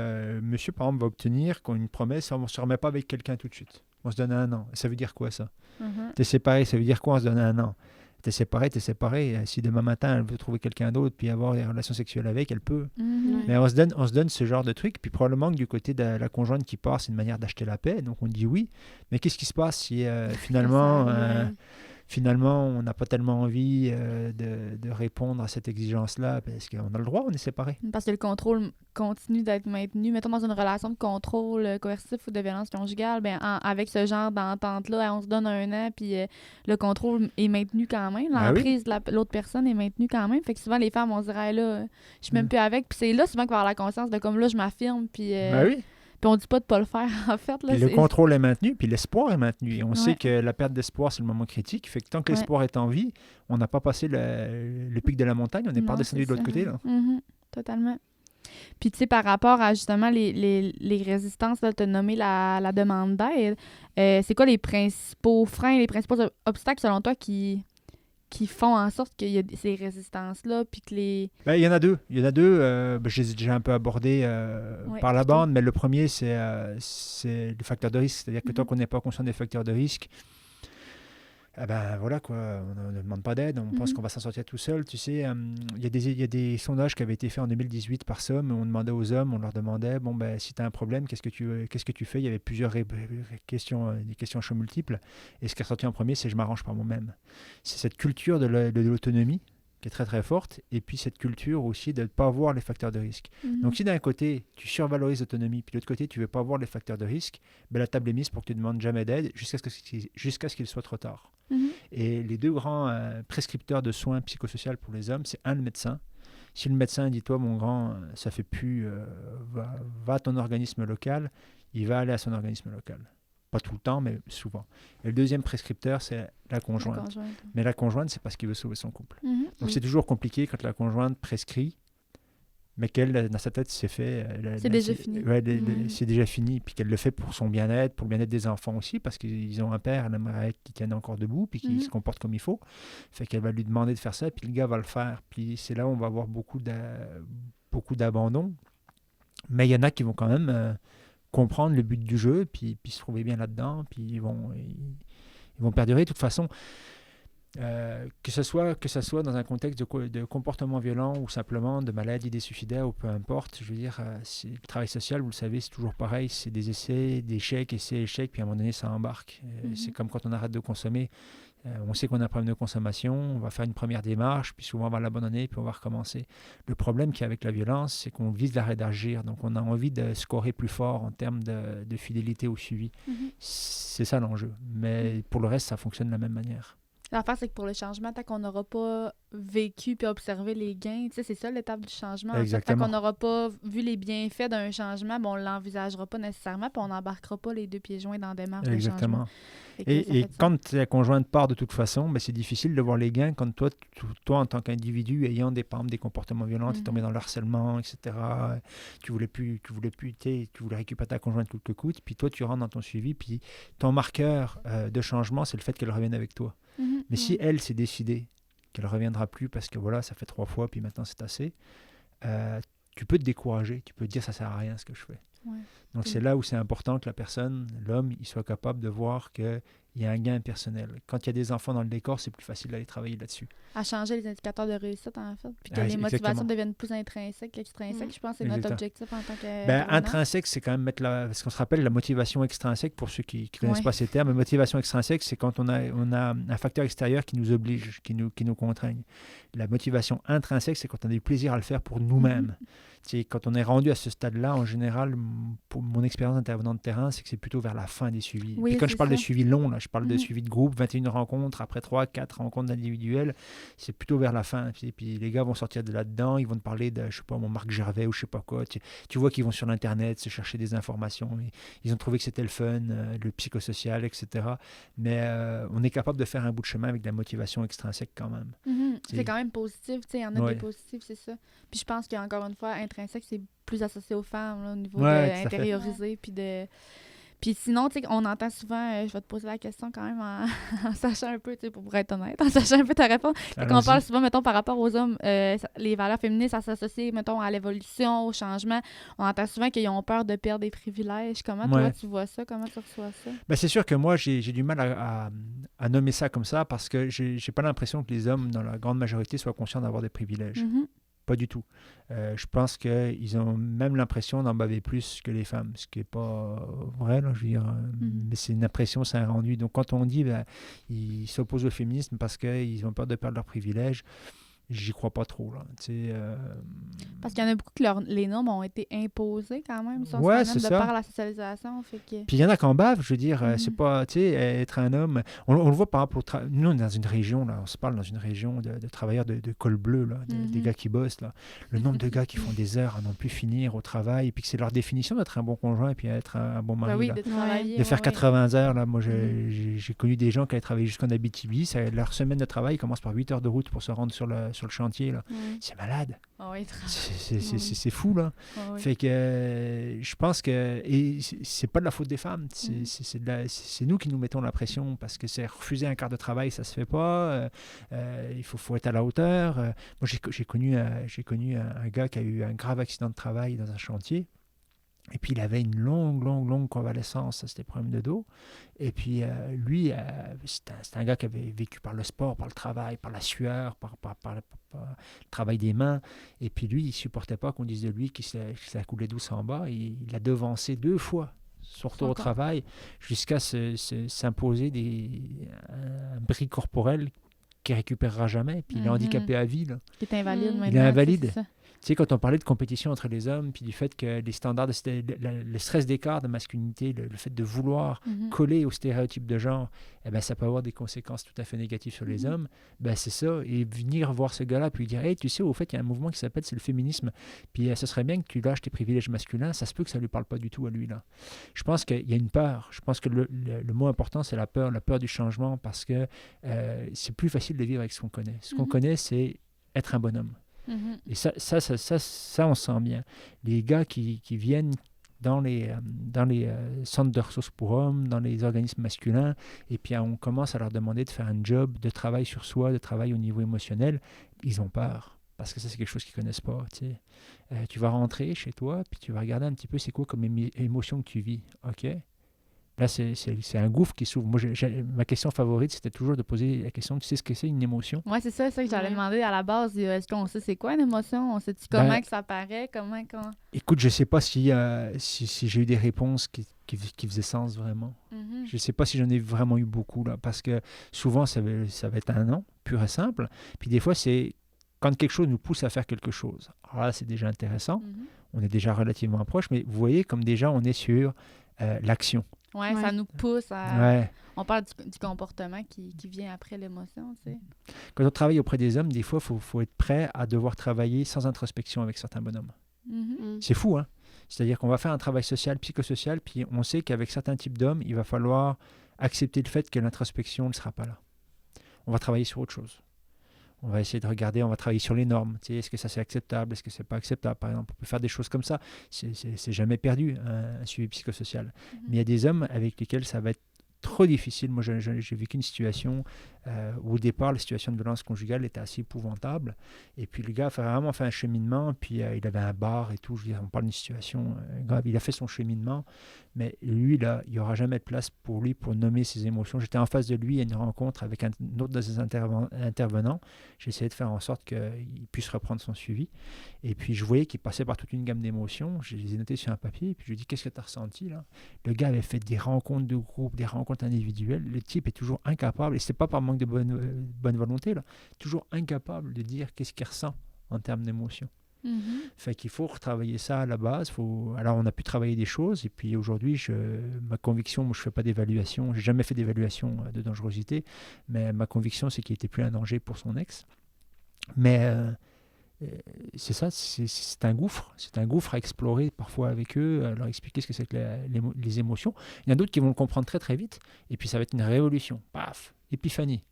monsieur, par exemple, va obtenir qu'on une promesse, on ne se remet pas avec quelqu'un tout de suite. On se donne 1 an. Ça veut dire quoi, ça? T'es séparé, ça veut dire quoi, on se donne 1 an? T'es séparé. Si demain matin, elle veut trouver quelqu'un d'autre puis avoir des relations sexuelles avec, elle peut. Mais on se donne ce genre de truc. Puis probablement que du côté de la conjointe qui part, c'est une manière d'acheter la paix. Donc on dit oui. Mais qu'est-ce qui se passe si finalement, on n'a pas tellement envie de répondre à cette exigence-là parce qu'on a le droit, on est séparés. Parce que le contrôle continue d'être maintenu. Mettons dans une relation de contrôle coercitif ou de violence conjugale, avec ce genre d'entente-là, on se donne 1 an, puis le contrôle est maintenu quand même. L'emprise de l'autre personne est maintenue quand même. Fait que souvent, les femmes vont se dire, hey, là, je suis même plus avec. Puis c'est là souvent qu'il va y avoir la conscience de comme là, je m'affirme, puis... Puis on dit pas de pas le faire, en fait. Là, puis le contrôle est maintenu, puis l'espoir est maintenu. Et on sait que la perte d'espoir, c'est le moment critique. Fait que tant que l'espoir est en vie, on n'a pas passé le pic de la montagne, on n'est pas redescendu de l'autre côté. Là. Totalement. Puis, tu sais, par rapport à, justement, les résistances, tu as nommé la demande d'aide, c'est quoi les principaux freins, les principaux obstacles, selon toi, qui font en sorte qu'il y a ces résistances-là, puis que les... il y en a 2. Je les ai déjà un peu abordés par la bande, mais le premier, c'est le facteur de risque. C'est-à-dire que tant qu'on n'est pas conscient des facteurs de risque, voilà quoi, on ne demande pas d'aide, on pense qu'on va s'en sortir tout seul. Tu sais, il y a des sondages qui avaient été faits en 2018 par SOM, on demandait aux hommes, on leur demandait, si tu as un problème, qu'est-ce que tu fais? Il y avait plusieurs questions, des questions à choix multiples, et ce qui est ressorti en premier, c'est je m'arrange par moi-même. C'est cette culture de l'autonomie qui est très très forte, et puis cette culture aussi de ne pas voir les facteurs de risque. Donc si d'un côté, tu survalorises l'autonomie, puis de l'autre côté, tu ne veux pas voir les facteurs de risque, la table est mise pour que tu ne demandes jamais d'aide jusqu'à ce qu'il soit trop tard. Et les 2 grands prescripteurs de soins psychosociaux pour les hommes, c'est le médecin. Si le médecin dit, toi mon grand, ça fait plus, va à ton organisme local, il va aller à son organisme local. Pas tout le temps, mais souvent. Et le deuxième prescripteur, c'est la conjointe. Mais la conjointe, c'est parce qu'il veut sauver son couple. Donc c'est toujours compliqué quand la conjointe prescrit, mais qu'elle, dans sa tête, c'est fait. C'est déjà fini. C'est déjà fini. Puis qu'elle le fait pour son bien-être, pour le bien-être des enfants aussi, parce qu'ils ont un père, elle aimerait qu'il tienne encore debout, puis qu'il se comporte comme il faut. Fait qu'elle va lui demander de faire ça, puis le gars va le faire. Puis c'est là où on va avoir beaucoup d'abandon. Mais il y en a qui vont quand même comprendre le but du jeu, puis se trouver bien là-dedans, puis ils vont perdurer. De toute façon, que ce soit dans un contexte de comportement violent ou simplement de maladie, d'idées suicidaires ou peu importe, je veux dire, le travail social, vous le savez, c'est toujours pareil, c'est des essais, des échecs, puis à un moment donné, ça embarque. C'est comme quand on arrête de consommer. On sait qu'on a un problème de consommation, on va faire une première démarche, puis souvent on va l'abandonner, puis on va recommencer. Le problème qu'il y a avec la violence, c'est qu'on vise l'arrêt d'agir, donc on a envie de scorer plus fort en termes de fidélité au suivi. C'est ça l'enjeu. Mais pour le reste, ça fonctionne de la même manière. L'affaire, c'est que pour le changement, tant qu'on n'aura pas vécu puis observé les gains. Tu sais, c'est ça l'étape du changement. En fait. Exactement. Fait qu'on n'aura pas vu les bienfaits d'un changement, ben on l'envisagera pas nécessairement, puis on n'embarquera pas les deux pieds joints dans la démarche de changement. Exactement. Fait que ça Et fait du sens. quand ta conjointe part de toute façon, ben, c'est difficile de voir les gains quand toi en tant qu'individu ayant par exemple, des comportements violents, tu es tombé dans le harcèlement, etc. Tu voulais récupérer ta conjointe coûte que coûte, puis toi tu rentres dans ton suivi, puis ton marqueur de changement, c'est le fait qu'elle revienne avec toi. Mais si elle s'est décidée qu'elle ne reviendra plus parce que voilà, ça fait 3 fois, puis maintenant c'est assez, tu peux te décourager, tu peux te dire ça sert à rien ce que je fais. Ouais. Donc c'est là où c'est important que la personne, l'homme, il soit capable de voir qu'il y a un gain personnel. Quand il y a des enfants dans le décor, c'est plus facile d'aller travailler là-dessus. À changer les indicateurs de réussite, en fait. Puis que Ah, les motivations exactement. deviennent plus intrinsèques qu'extrinsèques. Je pense que c'est notre Exactement. objectif en tant que. Ben, intrinsèque, c'est quand même mettre parce qu'on se rappelle la motivation extrinsèque, pour ceux qui ne connaissent Ouais. pas ces termes. La motivation extrinsèque, c'est quand on a un facteur extérieur qui nous oblige, qui nous contraigne. La motivation intrinsèque, c'est quand on a du plaisir à le faire pour nous-mêmes. Tu sais, quand on est rendu à ce stade-là, en général, pour mon expérience d'intervenant de terrain, c'est que c'est plutôt vers la fin des suivis. Oui, Puis quand c'est je parle de ça. suivi long, là, je parle de suivi de groupe, 21 rencontres, après 3-4 rencontres individuelles, c'est plutôt vers la fin. Puis les gars vont sortir de là-dedans, ils vont te parler de, je sais pas, mon Marc Gervais ou je sais pas quoi. Tu vois qu'ils vont sur l'Internet se chercher des informations. Ils ont trouvé que c'était le fun, le psychosocial, etc. Mais on est capable de faire un bout de chemin avec de la motivation extrinsèque quand même. C'est quand même positif. Tu sais, il y en a Ouais. des positifs, c'est ça. Puis je pense qu'encore une fois, intrinsèque, c'est plus associé aux femmes, là, au niveau Ouais, de tout à fait. intérioriser. Puis sinon, tu sais, on entend souvent, je vais te poser la question quand même en sachant un peu, tu sais, pour être honnête, en sachant un peu ta réponse. Fait qu'on Allons-y. parle souvent, mettons, par rapport aux hommes, les valeurs féminines, ça s'associe, mettons, à l'évolution, au changement. On entend souvent qu'ils ont peur de perdre des privilèges. Comment toi, Ouais. tu vois ça? Comment tu reçois ça? Ben, c'est sûr que moi, j'ai du mal à nommer ça comme ça parce que j'ai pas l'impression que les hommes, dans la grande majorité, soient conscients d'avoir des privilèges. Mhm. Pas du tout. Je pense qu'ils ont même l'impression d'en baver plus que les femmes, ce qui n'est pas vrai, là, je veux dire. Mais c'est une impression, c'est un rendu. Donc quand on dit ils s'opposent au féminisme parce qu'ils ont peur de perdre leurs privilèges, j'y crois pas trop. Là. Parce qu'il y en a beaucoup que les normes ont été imposées quand même. Ils sont Ouais, de c'est ça. par la socialisation. Fait que... Puis il y en a qui en bavent, je veux dire, c'est pas, tu sais, être un homme. On le voit par exemple, nous, on est dans une région, là, on se parle dans une région de travailleurs de col bleu, là, des gars qui bossent, là. Le nombre de gars qui font des heures à n'en plus finir au travail, et puis que c'est leur définition d'être un bon conjoint et puis être un bon mari. Ben oui, là. de travailler. De faire ouais, 80 heures, là, moi j'ai connu des gens qui avaient travaillé jusqu'en Abitibi, leur semaine de travail commence par 8 heures de route pour se rendre sur le chantier. Là. ouais. C'est malade. Ah oui, C'est fou, là. Ah oui. Fait que je pense que et c'est pas de la faute des femmes, c'est nous qui nous mettons la pression parce que c'est refuser un quart de travail, ça se fait pas. Il faut être à la hauteur. Moi j'ai connu un gars qui a eu un grave accident de travail dans un chantier. Et puis, il avait une longue convalescence, c'était des problèmes de dos. Et puis, lui, c'était un gars qui avait vécu par le sport, par le travail, par la sueur, par le travail des mains. Et puis, lui, il ne supportait pas qu'on dise de lui qu'il se la coulait douce en bas. Il a devancé 2 fois son retour au travail jusqu'à s'imposer un bris corporel qu'il ne récupérera jamais. Puis, il est handicapé à vie. Là. Il est invalide maintenant. Il est invalide. C'est ça. Tu sais, quand on parlait de compétition entre les hommes, puis du fait que les standards, le stress d'écart de masculinité, le fait de vouloir coller aux stéréotypes de genre, eh ben, ça peut avoir des conséquences tout à fait négatives sur les hommes. Ben, c'est ça. Et venir voir ce gars-là, puis lui dire, hey, tu sais, au fait, il y a un mouvement qui s'appelle, c'est le féminisme, puis ce serait bien que tu lâches tes privilèges masculins, ça se peut que ça ne lui parle pas du tout à lui, là. Je pense qu'il y a une peur. Je pense que le mot important, c'est la peur du changement, parce que c'est plus facile de vivre avec ce qu'on connaît. Ce qu'on connaît, c'est être un bonhomme. Et ça, on sent bien. Les gars qui viennent dans les centres de ressources pour hommes, dans les organismes masculins, et puis on commence à leur demander de faire un job de travail sur soi, de travail au niveau émotionnel, ils ont peur. Parce que ça, c'est quelque chose qu'ils ne connaissent pas. Tu sais. Tu vas rentrer chez toi, puis tu vas regarder un petit peu c'est quoi comme émotion que tu vis. OK? Là, c'est un gouffre qui s'ouvre. Moi, ma question favorite, c'était toujours de poser la question, tu sais ce que c'est une émotion? Oui, c'est ça que j'allais demander à la base. Est-ce qu'on sait c'est quoi une émotion? On sait-tu comment que ça paraît? Écoute, je ne sais pas si j'ai eu des réponses qui faisaient sens vraiment. Je ne sais pas si j'en ai vraiment eu beaucoup, là, parce que souvent, ça va être un non, pur et simple. Puis des fois, c'est quand quelque chose nous pousse à faire quelque chose. Alors là, c'est déjà intéressant. On est déjà relativement proche, mais vous voyez, comme déjà, on est sur l'action. Ouais, Ouais. ça nous pousse à... Ouais. On parle du comportement qui vient après l'émotion, tu sais. Quand on travaille auprès des hommes, des fois, il faut être prêt à devoir travailler sans introspection avec certains bonhommes. Mhm. C'est fou, hein? C'est-à-dire qu'on va faire un travail social, psychosocial, puis on sait qu'avec certains types d'hommes, il va falloir accepter le fait que l'introspection ne sera pas là. On va travailler sur autre chose. On va essayer de regarder, on va travailler sur les normes. Tu sais, est-ce que ça c'est acceptable, est-ce que c'est pas acceptable, par exemple. On peut faire des choses comme ça. C'est jamais perdu, un suivi psychosocial. Mais il y a des hommes avec lesquels ça va être trop difficile. Moi, j'ai vécu une situation où au départ, la situation de violence conjugale était assez épouvantable. Et puis le gars a vraiment fait un cheminement, puis il avait un bar et tout. Je veux dire, on parle d'une situation grave. Il a fait son cheminement, mais lui, là, il n'y aura jamais de place pour lui pour nommer ses émotions. J'étais en face de lui à une rencontre avec un autre de ses intervenants. J'ai essayé de faire en sorte qu'il puisse reprendre son suivi. Et puis je voyais qu'il passait par toute une gamme d'émotions. Je les ai notées sur un papier. Et puis je lui ai dit, qu'est-ce que tu as ressenti là? Le gars avait fait des rencontres de groupe, des rencontres individuelles. Le type est toujours incapable, et c'est pas par manque de bonne volonté, là, toujours incapable de dire qu'est-ce qu'il ressent en termes d'émotion. Fait qu'il faut retravailler ça à la base. Alors on a pu travailler des choses, et puis aujourd'hui, ma conviction, moi je fais pas d'évaluation, j'ai jamais fait d'évaluation de dangerosité, mais ma conviction c'est qu'il était plus un danger pour son ex. Mais c'est ça, c'est un gouffre à explorer parfois avec eux, leur expliquer ce que c'est que les émotions. Il y en a d'autres qui vont le comprendre très très vite, et puis ça va être une révolution, paf, épiphanie.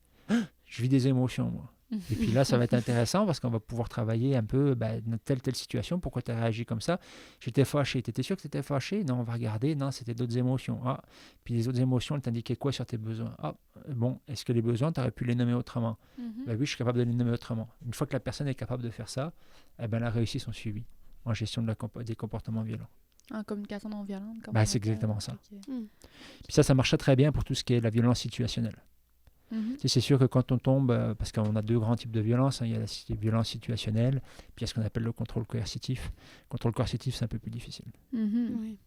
Je vis des émotions, moi. Et puis là, ça va être intéressant parce qu'on va pouvoir travailler un peu dans telle situation. Pourquoi tu as réagi comme ça? J'étais fâché. Tu étais sûr que tu étais fâché? Non, on va regarder. Non, c'était d'autres émotions. Ah, puis les autres émotions, elles t'indiquaient quoi sur tes besoins? Ah, bon, est-ce que les besoins, tu aurais pu les nommer autrement? Ben oui, je suis capable de les nommer autrement. Une fois que la personne est capable de faire ça, eh ben, elle a réussi son suivi en gestion des comportements violents. En communication non violente? C'est exactement ça. Puis ça marche très bien pour tout ce qui est la violence situationnelle. C'est sûr que quand on tombe, parce qu'on a deux grands types de violence, il y a la violence situationnelle, puis il y a ce qu'on appelle le contrôle coercitif. Le contrôle coercitif, c'est un peu plus difficile. Oui.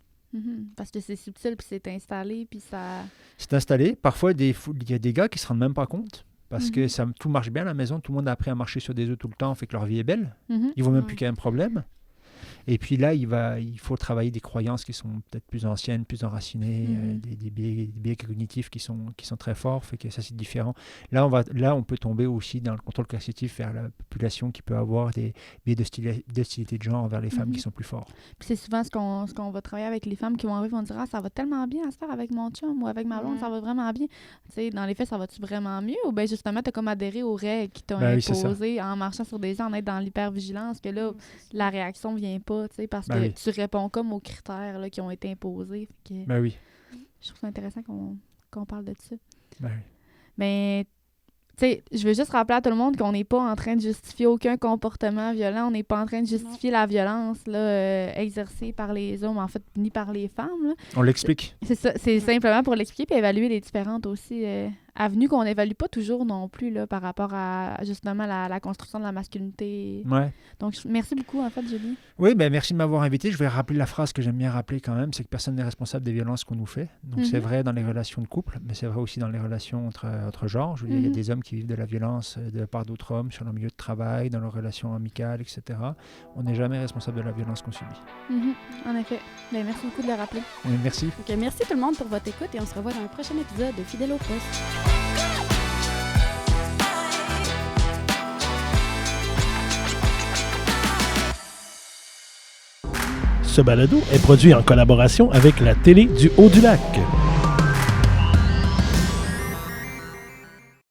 Parce que c'est subtil, puis c'est installé, puis ça... C'est installé. Parfois, il y a des gars qui ne se rendent même pas compte, parce que tout marche bien à la maison, tout le monde a appris à marcher sur des œufs tout le temps, fait que leur vie est belle. Ils ne voient même plus qu'il y a un problème. Et puis là, il faut travailler des croyances qui sont peut-être plus anciennes, plus enracinées, des biais cognitifs qui sont très forts, fait que ça c'est différent. Là, on peut tomber aussi dans le contrôle coercitif vers la population qui peut avoir des biais d'hostilité de genre envers les femmes qui sont plus forts. Puis c'est souvent ce qu'on va travailler avec les femmes qui vont arriver, vont dire « Ah, ça va tellement bien à se faire avec mon chum ou avec ma blonde, ça va vraiment bien. » Tu sais, dans les faits, ça va-tu vraiment mieux? Ou bien justement, tu as comme adhéré aux règles qui t'ont imposées en marchant sur des gens, en être dans l'hypervigilance, que là, la réaction vient pas. Parce que tu réponds comme aux critères là, qui ont été imposés. Fait que je trouve ça intéressant qu'on parle de ça. Mais, tu sais, je veux juste rappeler à tout le monde qu'on n'est pas en train de justifier aucun comportement violent. On n'est pas en train de justifier la violence là, exercée par les hommes, en fait, ni par les femmes. Là. On l'explique. C'est ça. C'est simplement pour l'expliquer puis évaluer les différentes aussi avenues qu'on n'évalue pas toujours non plus là, par rapport à justement la construction de la masculinité. Ouais. Donc, merci beaucoup, en fait, Julie. Oui, merci de m'avoir invité. Je vais rappeler la phrase que j'aime bien rappeler quand même, c'est que personne n'est responsable des violences qu'on nous fait. Donc, c'est vrai dans les relations de couple, mais c'est vrai aussi dans les relations entre genres. Je veux dire, il y a des hommes qui vivent de la violence de la part d'autres hommes sur leur milieu de travail, dans leurs relations amicales, etc. On n'est jamais responsable de la violence qu'on subit. En effet. Merci beaucoup de le rappeler. Oui, merci. Donc, merci tout le monde pour votre écoute et on se revoit dans un prochain épisode de Fidèle au poste. Ce balado est produit en collaboration avec la Télé du Haut-du-Lac.